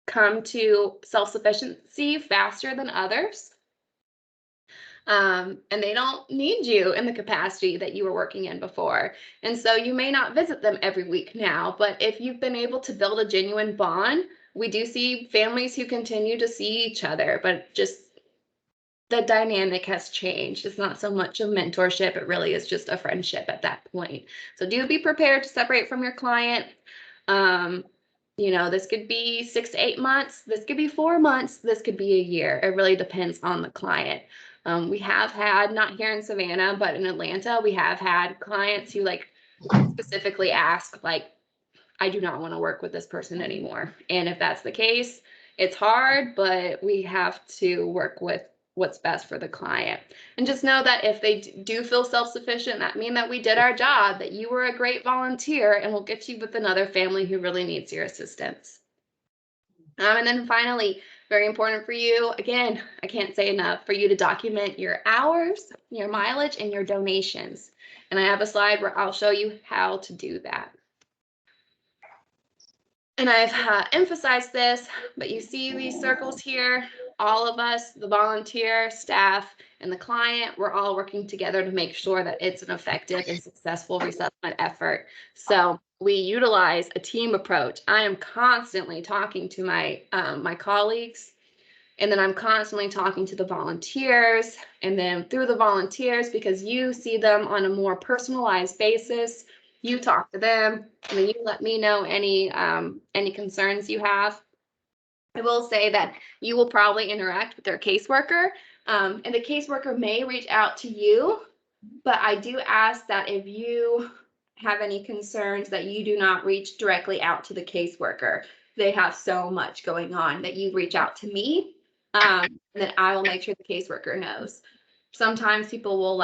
S1: come to self-sufficiency faster than others. And they don't need you in the capacity that you were working in before. And so you may not visit them every week now, but if you've been able to build a genuine bond, we do see families who continue to see each other, but just the dynamic has changed. It's not so much a mentorship, it really is just a friendship at that point. So do be prepared to separate from your client. This could be 6 to 8 months, this could be 4 months, this could be a year. It really depends on the client. We have had, not here in Savannah, but in Atlanta, we have had clients who specifically ask, I do not want to work with this person anymore. And if that's the case, it's hard, but we have to work with what's best for the client. And just know that if they do feel self-sufficient, that means that we did our job, that you were a great volunteer, and we'll get you with another family who really needs your assistance. And then finally, very important for you, again, I can't say enough, for you to document your hours, your mileage, and your donations. And I have a slide where I'll show you how to do that. And I've emphasized this, but you see these circles here, all of us, the volunteer, staff, and the client, we're all working together to make sure that it's an effective and successful resettlement effort. So we utilize a team approach. I am constantly talking to my colleagues, and then I'm constantly talking to the volunteers, and then through the volunteers, because you see them on a more personalized basis, you talk to them, and then you let me know any concerns you have. I will say that you will probably interact with their caseworker, and the caseworker may reach out to you, but I do ask that if you have any concerns that you do not reach directly out to the caseworker. They have so much going on that you reach out to me, and then I will make sure the caseworker knows. Sometimes people will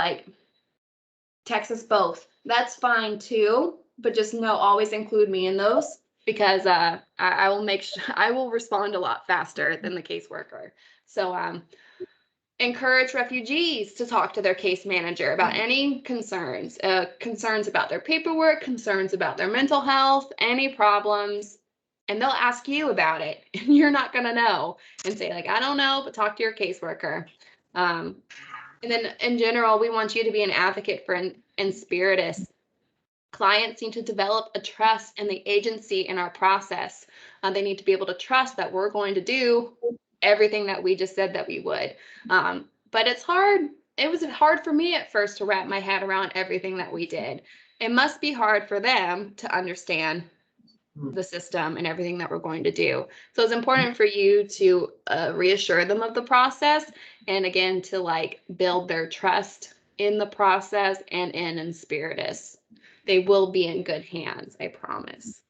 S1: text us both. That's fine too, but just know, always include me in those, because I will make sure I will respond a lot faster than the caseworker. So encourage refugees to talk to their case manager about any concerns, concerns about their paperwork, concerns about their mental health, any problems, and they'll ask you about it, and you're not going to know, and say I don't know, but talk to your caseworker. And then in general, we want you to be an advocate for Inspiritus. Clients need to develop a trust in the agency in our process. They need to be able to trust that we're going to do everything that we just said that we would. But it's hard. It was hard for me at first to wrap my head around everything that we did. It must be hard for them to understand the system and everything that we're going to do. So it's important for you to reassure them of the process, and again, to build their trust in the process and in Inspiritus. They will be in good hands, I promise.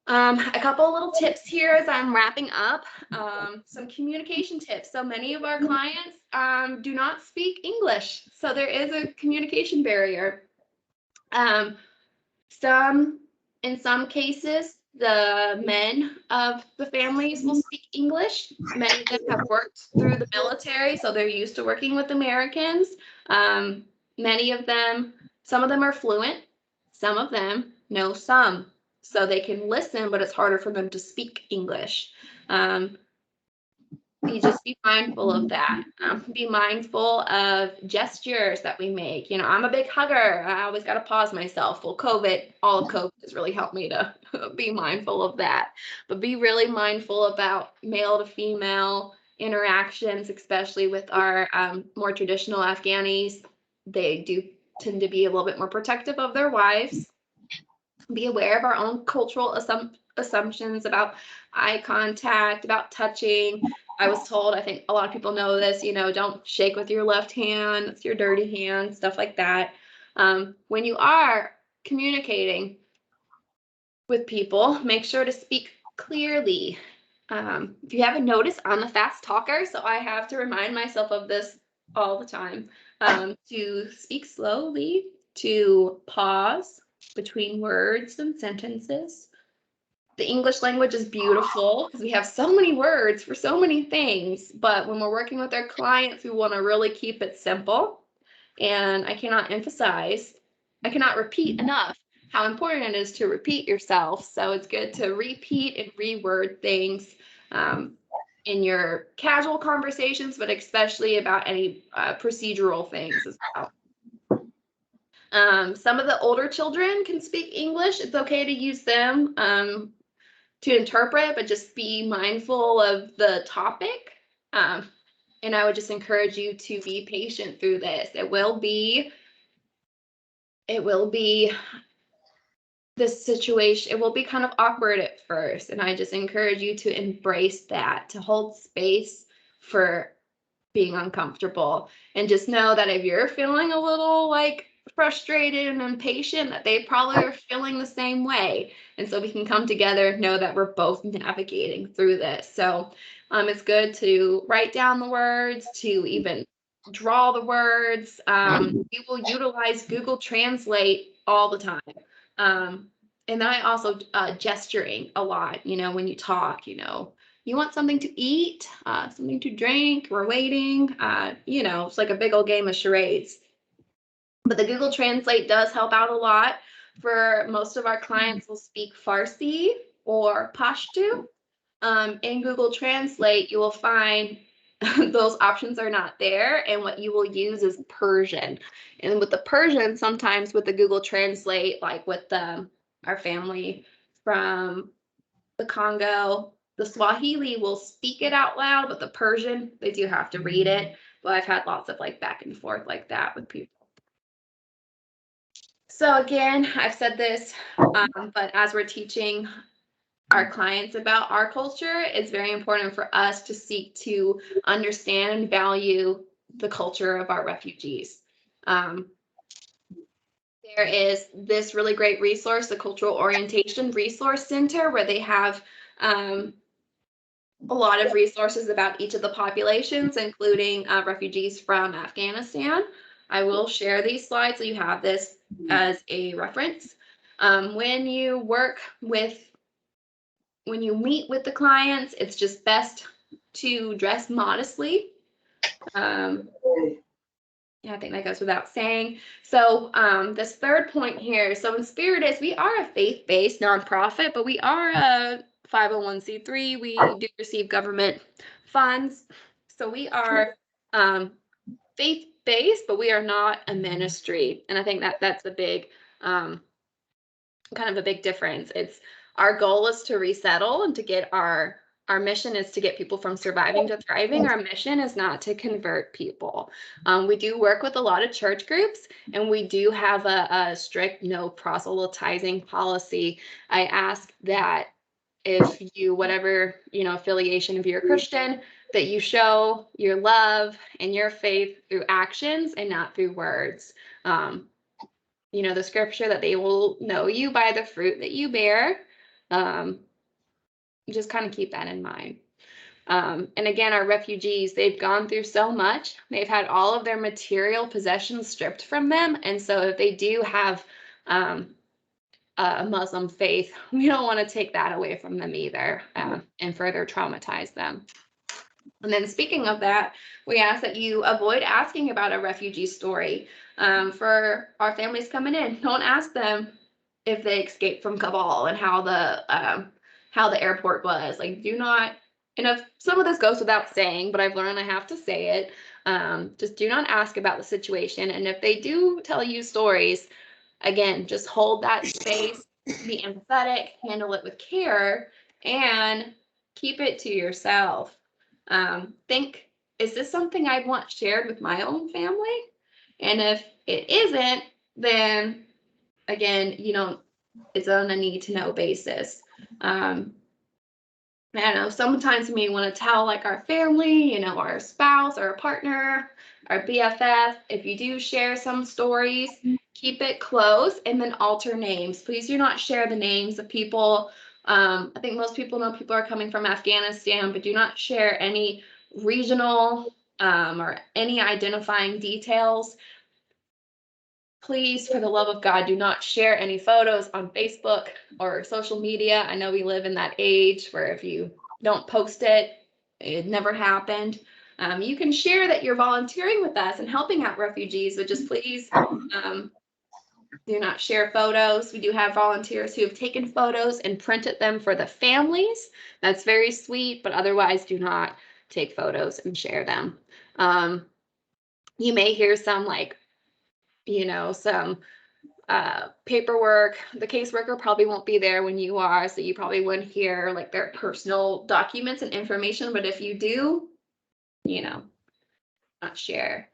S1: A couple of little tips here as I'm wrapping up. Some communication tips. So many of our clients do not speak English, so there is a communication barrier. In some cases, the men of the families will speak English. Many of them have worked through the military, so they're used to working with Americans. Many of them, some of them are fluent, some of them know some. So they can listen, but it's harder for them to speak English. You just be mindful of that. Be mindful of gestures that we make. I'm a big hugger. I always got to pause myself. Well, all of COVID has really helped me to be mindful of that. But be really mindful about male to female interactions, especially with our more traditional Afghanis. They do tend to be a little bit more protective of their wives. Be aware of our own cultural assumptions about eye contact, about touching. I was told, I think a lot of people know this, don't shake with your left hand, it's your dirty hand, stuff like that. When you are communicating with people, make sure to speak clearly. If you haven't noticed, I'm a fast talker, so I have to remind myself of this all the time. to speak slowly, to pause between words and sentences. The English language is beautiful because we have so many words for so many things, but when we're working with our clients, we want to really keep it simple. And I cannot repeat enough how important it is to repeat yourself. So it's good to repeat and reword things in your casual conversations, but especially about any procedural things as well. Some of the older children can speak English. It's okay to use them to interpret, but just be mindful of the topic. And I would just encourage you to be patient through this. It will be this situation, it will be kind of awkward at first. And I just encourage you to embrace that, to hold space for being uncomfortable. And just know that if you're feeling a little like frustrated and impatient, that they probably are feeling the same way. And so we can come together and know that we're both navigating through this. So it's good to write down the words, to even draw the words. We will utilize Google Translate all the time. And then I also gesturing a lot, when you talk, you want something to eat, something to drink, we're waiting, it's like a big old game of charades. But the Google Translate does help out a lot. For most of our clients will speak Farsi or Pashto. In Google Translate, you will find those options are not there, and what you will use is Persian. And with the Persian, sometimes with the Google Translate, like with our family from the Congo, the Swahili will speak it out loud, but the Persian, they do have to read it. But I've had lots of like back and forth like that with people. So again, I've said this, but as we're teaching our clients about our culture, it's very important for us to seek to understand and value the culture of our refugees. There is this really great resource, the Cultural Orientation Resource Center, where they have a lot of resources about each of the populations, including refugees from Afghanistan. I will share these slides so you have this as a reference. When you meet with the clients, it's just best to dress modestly. Yeah, I think that goes without saying. So this third point here, so Inspiritus, we are a faith-based nonprofit, but we are a 501c3. We do receive government funds. So we are faith-based, but we are not a ministry. And I think that's a big, kind of a big difference. Our goal is to resettle and to get our mission is to get people from surviving to thriving. Our mission is not to convert people. We do work with a lot of church groups, and we do have a strict no proselytizing policy. I ask that if you, whatever, affiliation, if you're a Christian, that you show your love and your faith through actions and not through words. The scripture that they will know you by the fruit that you bear. Just kind of keep that in mind. And again, our refugees, they've gone through so much. They've had all of their material possessions stripped from them. And so if they do have a Muslim faith, we don't want to take that away from them either and further traumatize them. And then speaking of that, we ask that you avoid asking about a refugee story. For our families coming in, don't ask them if they escaped from Kabul and how the airport was. Like, do not, and if some of this goes without saying, but I've learned I have to say it, just do not ask about the situation. And if they do tell you stories, again, just hold that space, be empathetic, handle it with care, and keep it to yourself. Think, is this something I'd want shared with my own family? And if it isn't, then again, it's on a need to know basis. I don't know, sometimes we want to tell like our family, our spouse or a partner, our BFF, if you do share some stories, keep it close and then alter names. Please do not share the names of people. I think most people know people are coming from Afghanistan, but do not share any regional or any identifying details, please, for the love of God, do not share any photos on Facebook or social media. I know we live in that age where if you don't post it, it never happened. You can share that you're volunteering with us and helping out refugees, but just please do not share photos. We do have volunteers who have taken photos and printed them for the families. That's very sweet, but otherwise do not take photos and share them. You may hear some some paperwork. The caseworker probably won't be there when you are, so you probably wouldn't hear like their personal documents and information, but if you do, not share.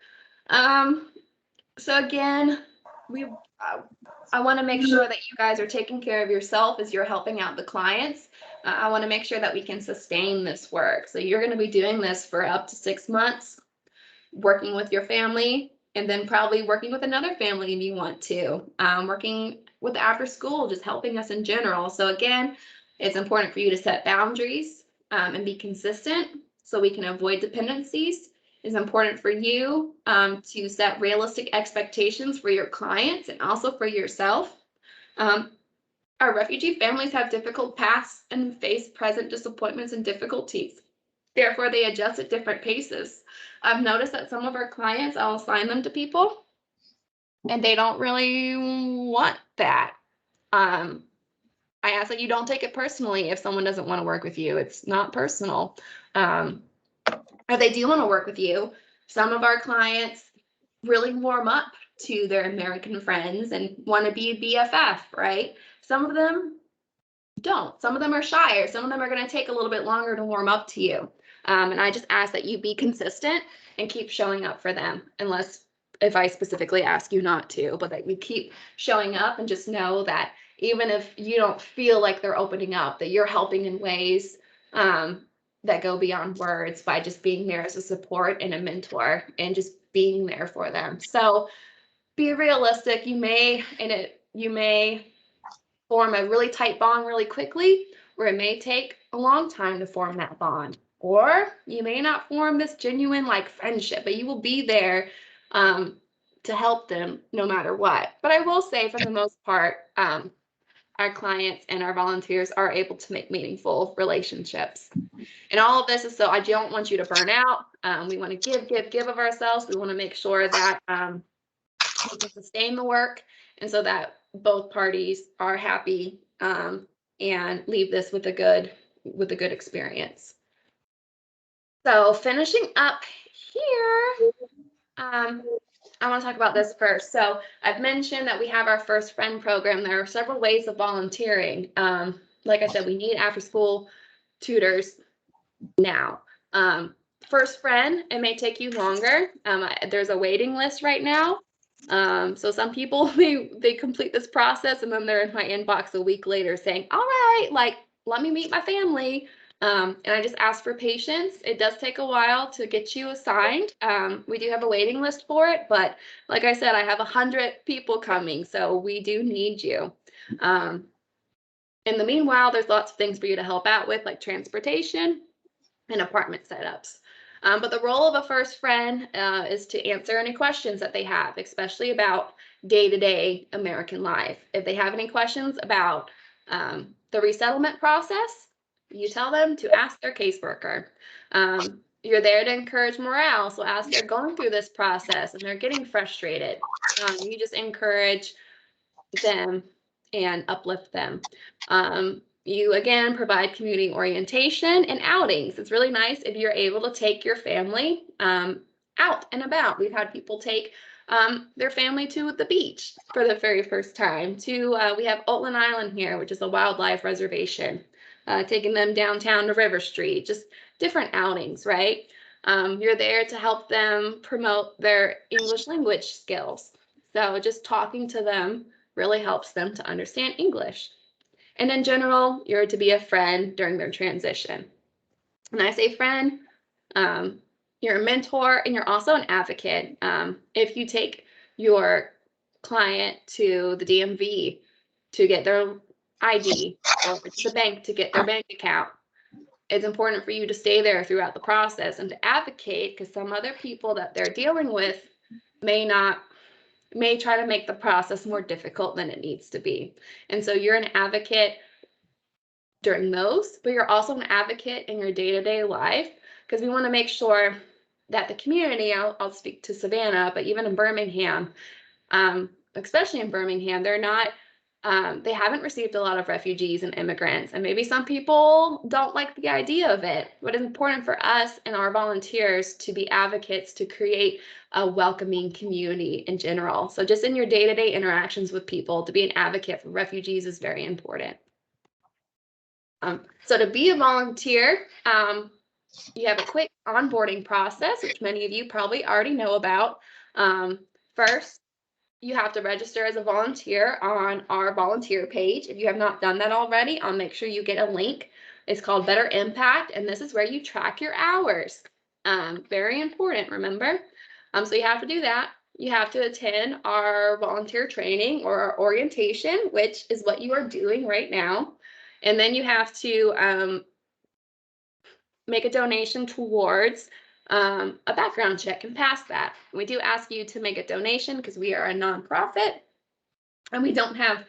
S1: So again, I want to make sure that you guys are taking care of yourself as you're helping out the clients. I want to make sure that we can sustain this work. So you're going to be doing this for up to 6 months, working with your family, and then probably working with another family if you want to, working with after school, just helping us in general. So again, it's important for you to set boundaries and be consistent so we can avoid dependencies. It's important for you to set realistic expectations for your clients and also for yourself. Our refugee families have difficult pasts and face present disappointments and difficulties. Therefore, they adjust at different paces. I've noticed that some of our clients, I'll assign them to people, and they don't really want that. I ask that you don't take it personally if someone doesn't want to work with you. It's not personal. If they do want to work with you, some of our clients really warm up to their American friends and want to be a BFF, right? Some of them don't. Some of them are shy, or some of them are going to take a little bit longer to warm up to you. And I just ask that you be consistent and keep showing up for them, unless if I specifically ask you not to, but that you keep showing up and just know that even if you don't feel like they're opening up, that you're helping in ways that go beyond words by just being there as a support and a mentor and just being there for them. So be realistic. You may form a really tight bond really quickly, or it may take a long time to form that bond. Or you may not form this genuine friendship, but you will be there to help them no matter what. But I will say, for the most part, our clients and our volunteers are able to make meaningful relationships. And all of this is so I don't want you to burn out. We want to give of ourselves. We want to make sure that we can sustain the work, and so that both parties are happy and leave this with a good experience. So finishing up here, I want to talk about this first. So I've mentioned that we have our First Friend program. There are several ways of volunteering. Like I said, we need after school tutors now. First Friend, it may take you longer. There's a waiting list right now. So some people, they complete this process and then they're in my inbox a week later saying, all right, let me meet my family. And I just ask for patience. It does take a while to get you assigned. We do have a waiting list for it, but like I said, I have 100 people coming, so we do need you. In the meanwhile, there's lots of things for you to help out with, like transportation and apartment setups. But the role of a First Friend is to answer any questions that they have, especially about day-to-day American life. If they have any questions about the resettlement process, you tell them to ask their caseworker. You're there to encourage morale. So as they're going through this process and they're getting frustrated, you just encourage them and uplift them. You, again, provide community orientation and outings. It's really nice if you're able to take your family out and about. We've had people take their family to the beach for the very first time. We have Oatland Island here, which is a wildlife reservation. Taking them downtown to River Street, just different outings, right? You're there to help them promote their English language skills. So just talking to them really helps them to understand English. And in general, you're to be a friend during their transition. When I say friend, you're a mentor and you're also an advocate. If you take your client to the DMV to get their ID or to the bank to get their bank account, it's important for you to stay there throughout the process and to advocate, because some other people that they're dealing with may try to make the process more difficult than it needs to be. And so you're an advocate during those, but you're also an advocate in your day-to-day life, because we want to make sure that the community, I'll speak to Savannah, but even in Birmingham, especially in Birmingham, they haven't received a lot of refugees and immigrants, and maybe some people don't like the idea of it, but it's important for us and our volunteers to be advocates to create a welcoming community in general. So just in your day-to-day interactions with people, to be an advocate for refugees is very important. So to be a volunteer, you have a quick onboarding process, which many of you probably already know about. First, you have to register as a volunteer on our volunteer page. If you have not done that already, I'll make sure you get a link. It's called Better Impact, and this is where you track your hours. Very important, remember? So you have to do that. You have to attend our volunteer training or our orientation, which is what you are doing right now. And then you have to make a donation towards a background check and pass that. We do ask you to make a donation because we are a nonprofit and we don't have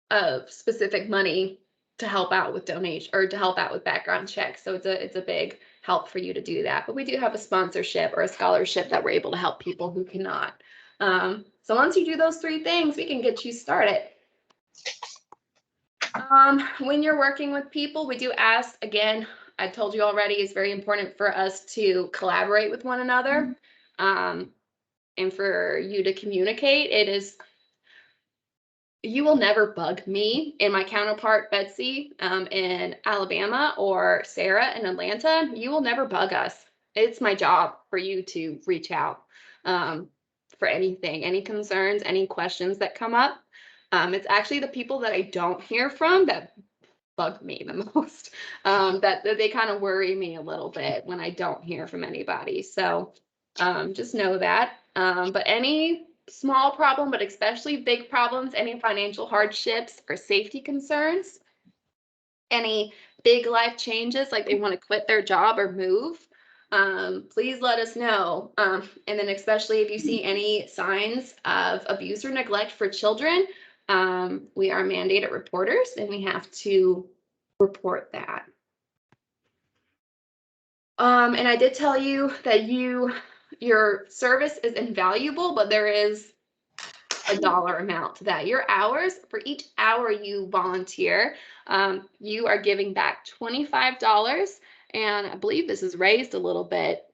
S1: a specific money to help out with donation or to help out with background checks. So it's a big help for you to do that. But we do have a sponsorship or a scholarship that we're able to help people who cannot. So once you do those 3 things, we can get you started. When you're working with people, we do ask, again, I told you already, it's very important for us to collaborate with one another, and for you to communicate. You will never bug me and my counterpart, Betsy, in Alabama, or Sarah in Atlanta. You will never bug us. It's my job for you to reach out for anything, any concerns, any questions that come up. It's actually the people that I don't hear from that bug me the most, that they kind of worry me a little bit when I don't hear from anybody. So just know that. But any small problem, but especially big problems, any financial hardships or safety concerns, any big life changes, like they want to quit their job or move, please let us know. And then especially if you see any signs of abuse or neglect for children, we are mandated reporters and we have to report that. And I did tell you that your service is invaluable, but there is a dollar amount to that. Your hours, for each hour you volunteer, you are giving back $25, and I believe this is raised a little bit,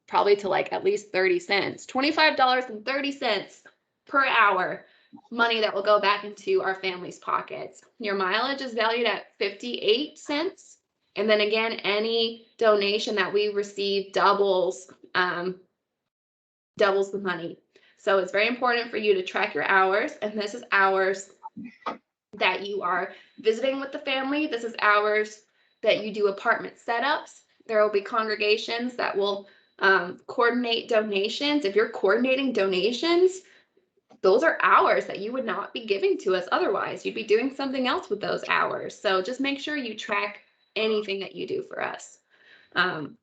S1: probably to like at least 30 cents. $25.30 per hour, money that will go back into our family's pockets. Your mileage is valued at 58 cents. And then again, any donation that we receive doubles the money. So it's very important for you to track your hours, and this is hours that you are visiting with the family. This is hours that you do apartment setups. There will be congregations that will coordinate donations. If you're coordinating donations, those are hours that you would not be giving to us otherwise. You'd be doing something else with those hours. So just make sure you track anything that you do for us. And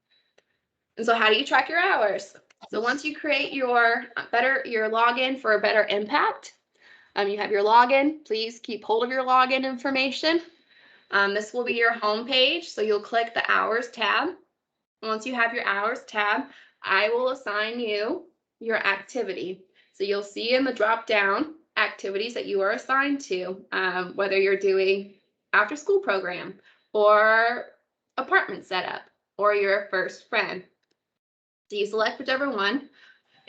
S1: so how do you track your hours? So once you create your login for a Better Impact, you have your login. Please keep hold of your login information. This will be your home page. So you'll click the hours tab. Once you have your hours tab, I will assign you your activity. So you'll see in the drop down activities that you are assigned to, whether you're doing after school program or apartment setup or your first friend. So you select whichever one,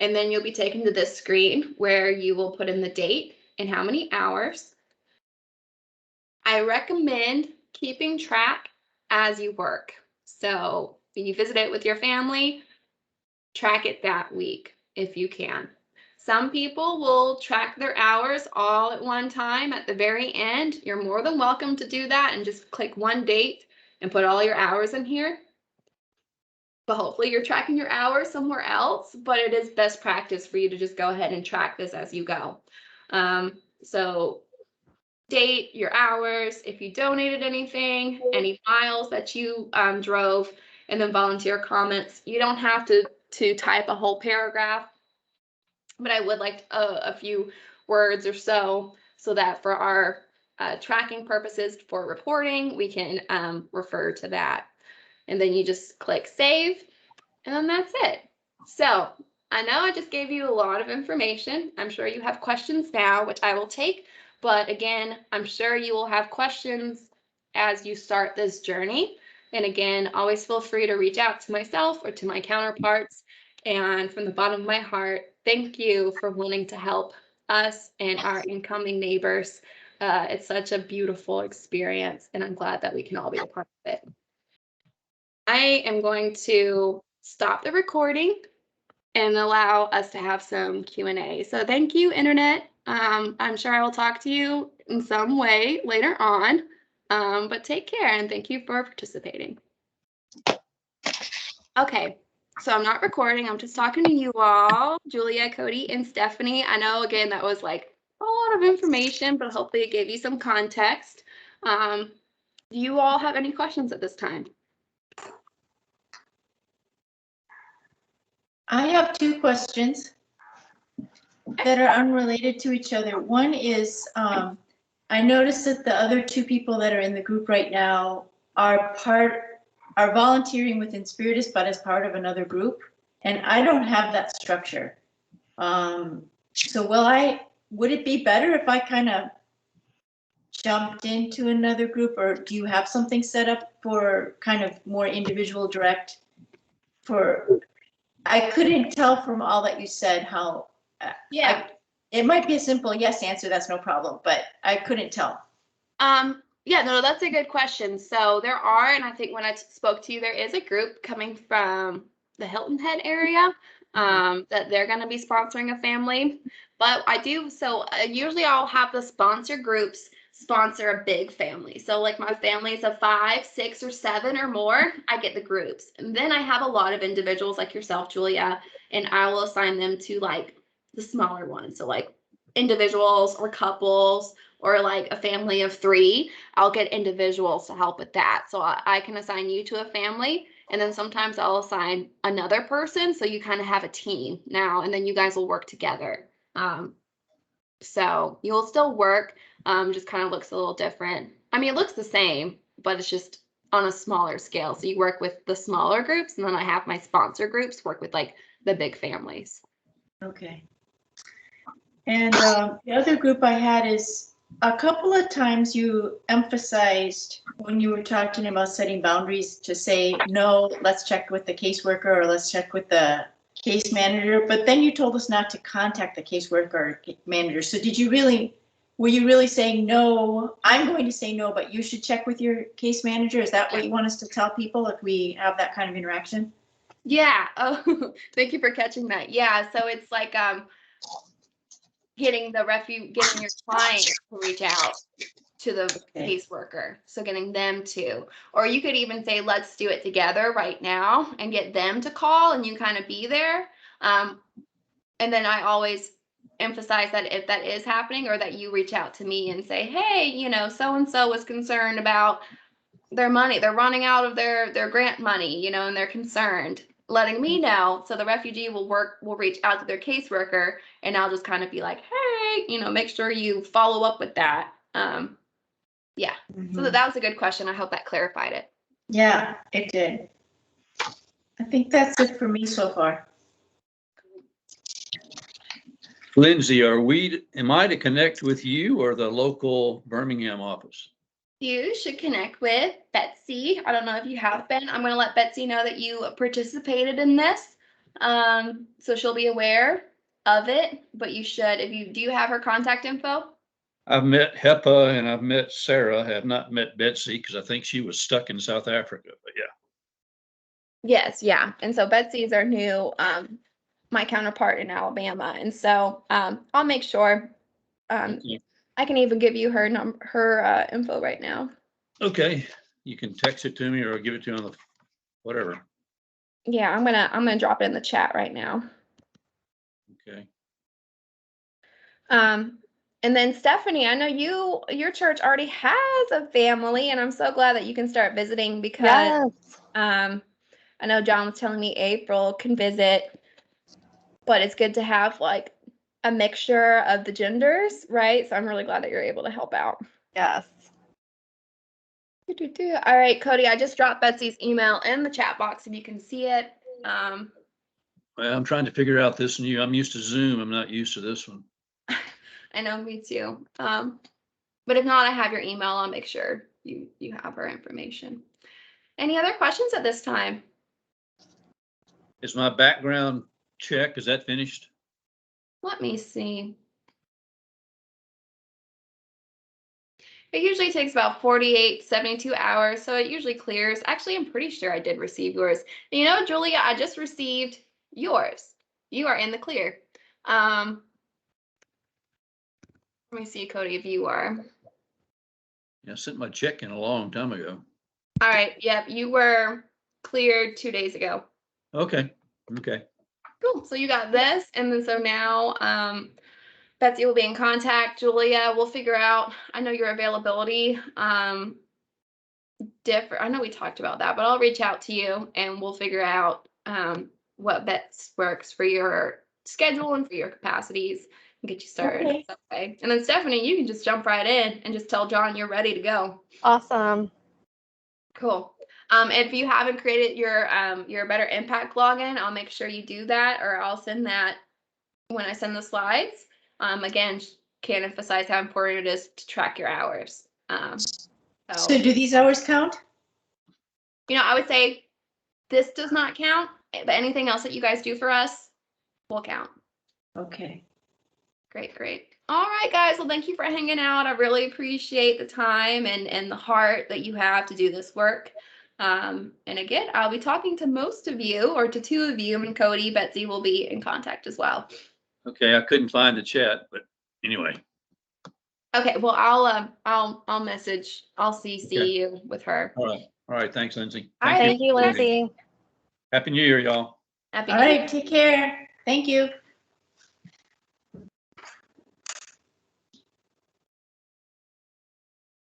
S1: and then you'll be taken to this screen where you will put in the date and how many hours. I recommend keeping track as you work. So when you visit it with your family, track it that week if you can. Some people will track their hours all at one time at the very end. You're more than welcome to do that and just click one date and put all your hours in here. But hopefully you're tracking your hours somewhere else, but it is best practice for you to just go ahead and track this as you go. So date, your hours, if you donated anything, any miles that you drove, and then volunteer comments. You don't have to type a whole paragraph, but I would like a few words or so that for our tracking purposes for reporting, we can refer to that. And then you just click save, and then that's it. So I know I just gave you a lot of information. I'm sure you have questions now, which I will take. But again, I'm sure you will have questions as you start this journey. And again, always feel free to reach out to myself or to my counterparts. And from the bottom of my heart, thank you for wanting to help us and our incoming neighbors. It's such a beautiful experience, and I'm glad that we can all be a part of it. I am going to stop the recording and allow us to have some Q&A. So thank you, Internet. I'm sure I will talk to you in some way later on, but take care and thank you for participating. Okay, so I'm not recording. I'm just talking to you all, Julia, Cody, and Stephanie. I know, again, that was like a lot of information, but hopefully it gave you some context. Do you all have any questions at this time?
S3: I have two questions that are unrelated to each other. One is, I noticed that the other two people that are in the group right now are volunteering with Inspiritus, but as part of another group, and I don't have that structure. So would it be better if I kind of jumped into another group, or do you have something set up for kind of more individual direct for? I couldn't tell from all that you said how.
S1: Yeah.
S3: It might be a simple yes answer, that's no problem, but I couldn't tell.
S1: Yeah, no, that's a good question. So there are, and I think when I spoke to you, there is a group coming from the Hilton Head area that they're going to be sponsoring a family. But I do, so usually I'll have the sponsor groups sponsor a big family. So like my families of 5, 6, or 7 or more, I get the groups. And then I have a lot of individuals like yourself, Julia, and I will assign them to like the smaller ones. So like individuals or couples or like a family of 3, I'll get individuals to help with that. So I can assign you to a family, and then sometimes I'll assign another person. So you kind of have a team now, and then you guys will work together. So you'll still work, just kind of looks a little different. I mean, it looks the same, but it's just on a smaller scale. So you work with the smaller groups, and then I have my sponsor groups work with like the big families.
S3: Okay. And the other group I had is, a couple of times you emphasized when you were talking about setting boundaries to say, no, let's check with the caseworker or let's check with the case manager. But then you told us not to contact the caseworker or manager. So were you really saying, no, I'm going to say no, but you should check with your case manager? Is that what you want us to tell people if we have that kind of interaction?
S1: Yeah. Oh, thank you for catching that. Yeah. So it's like, getting your client to reach out to the caseworker. So getting them to, or you could even say, let's do it together right now and get them to call and you kind of be there. And then I always emphasize that if that is happening, or that you reach out to me and say, hey, so-and-so was concerned about their money. They're running out of their grant money, and they're concerned, letting me know. So the refugee will reach out to their caseworker, and I'll just kind of be like, hey, make sure you follow up with that. Yeah. Mm-hmm. So that was a good question. I hope that clarified it.
S3: Yeah, it did. I think that's it for me so far.
S2: Lindsay, am I to connect with you or the local Birmingham office?
S1: You should connect with Betsy. I don't know if you have been. I'm going to let Betsy know that you participated in this. So she'll be aware of it, but you should, do you have her contact info?
S2: I've met HEPA and I've met Sarah. I have not met Betsy because I think she was stuck in South Africa, but yeah.
S1: Yes, yeah. And so Betsy is our new, my counterpart in Alabama. And so I'll make sure. I can even give you her info right now.
S2: Okay, you can text it to me or give it to me on the whatever.
S1: Yeah, I'm gonna drop it in the chat right now.
S2: Okay.
S1: And then Stephanie, I know your church already has a family, and I'm so glad that you can start visiting because
S4: Yes.
S1: I know John was telling me April can visit, but it's good to have like a mixture of the genders, right? So I'm really glad that you're able to help out.
S4: Yes.
S1: All right, Cody, I just dropped Betsy's email in the chat box if you can see it.
S2: Well, I'm trying to figure out this new, I'm used to Zoom. I'm not used to this one.
S1: I know, me too. But if not, I have your email. I'll make sure you have her information. Any other questions at this time?
S2: Is my background check, is that finished?
S1: Let me see. It usually takes about 48, 72 hours, so it usually clears. Actually, I'm pretty sure I did receive yours. And you know, Julia, I just received yours. You are in the clear. Let me see, Cody, if you are.
S2: Yeah, I sent my check in a long time ago.
S1: All right, yep, you were cleared 2 days ago.
S2: Okay, okay.
S1: Cool, so you got this, and then so now Betsy will be in contact. Julia, we'll figure out, I know your availability. Different. I know we talked about that, but I'll reach out to you and we'll figure out what best works for your schedule and for your capacities and get you started.
S3: Okay.
S1: Okay. And then Stephanie, you can just jump right in and just tell John you're ready to go.
S4: Awesome.
S1: Cool. If you haven't created your Better Impact login, I'll make sure you do that, or I'll send that when I send the slides. Again, can't emphasize how important it is to track your hours.
S3: So do these hours count?
S1: You know, I would say this does not count, but anything else that you guys do for us will count.
S3: Okay.
S1: Great, great. All right, guys. Well, thank you for hanging out. I really appreciate the time and the heart that you have to do this work. And again, I'll be talking to most of you, or to 2 of you, and Cody, Betsy will be in contact as well.
S2: Okay, I couldn't find the chat, but anyway.
S1: Okay, well, I'll message, I'll CC
S2: Okay.
S1: you with her.
S2: All right. Thanks, Lindsay.
S4: Thank you, Lindsay.
S2: Happy New Year, y'all.
S1: Happy
S3: All
S1: New Year.
S3: right, take care. Thank you.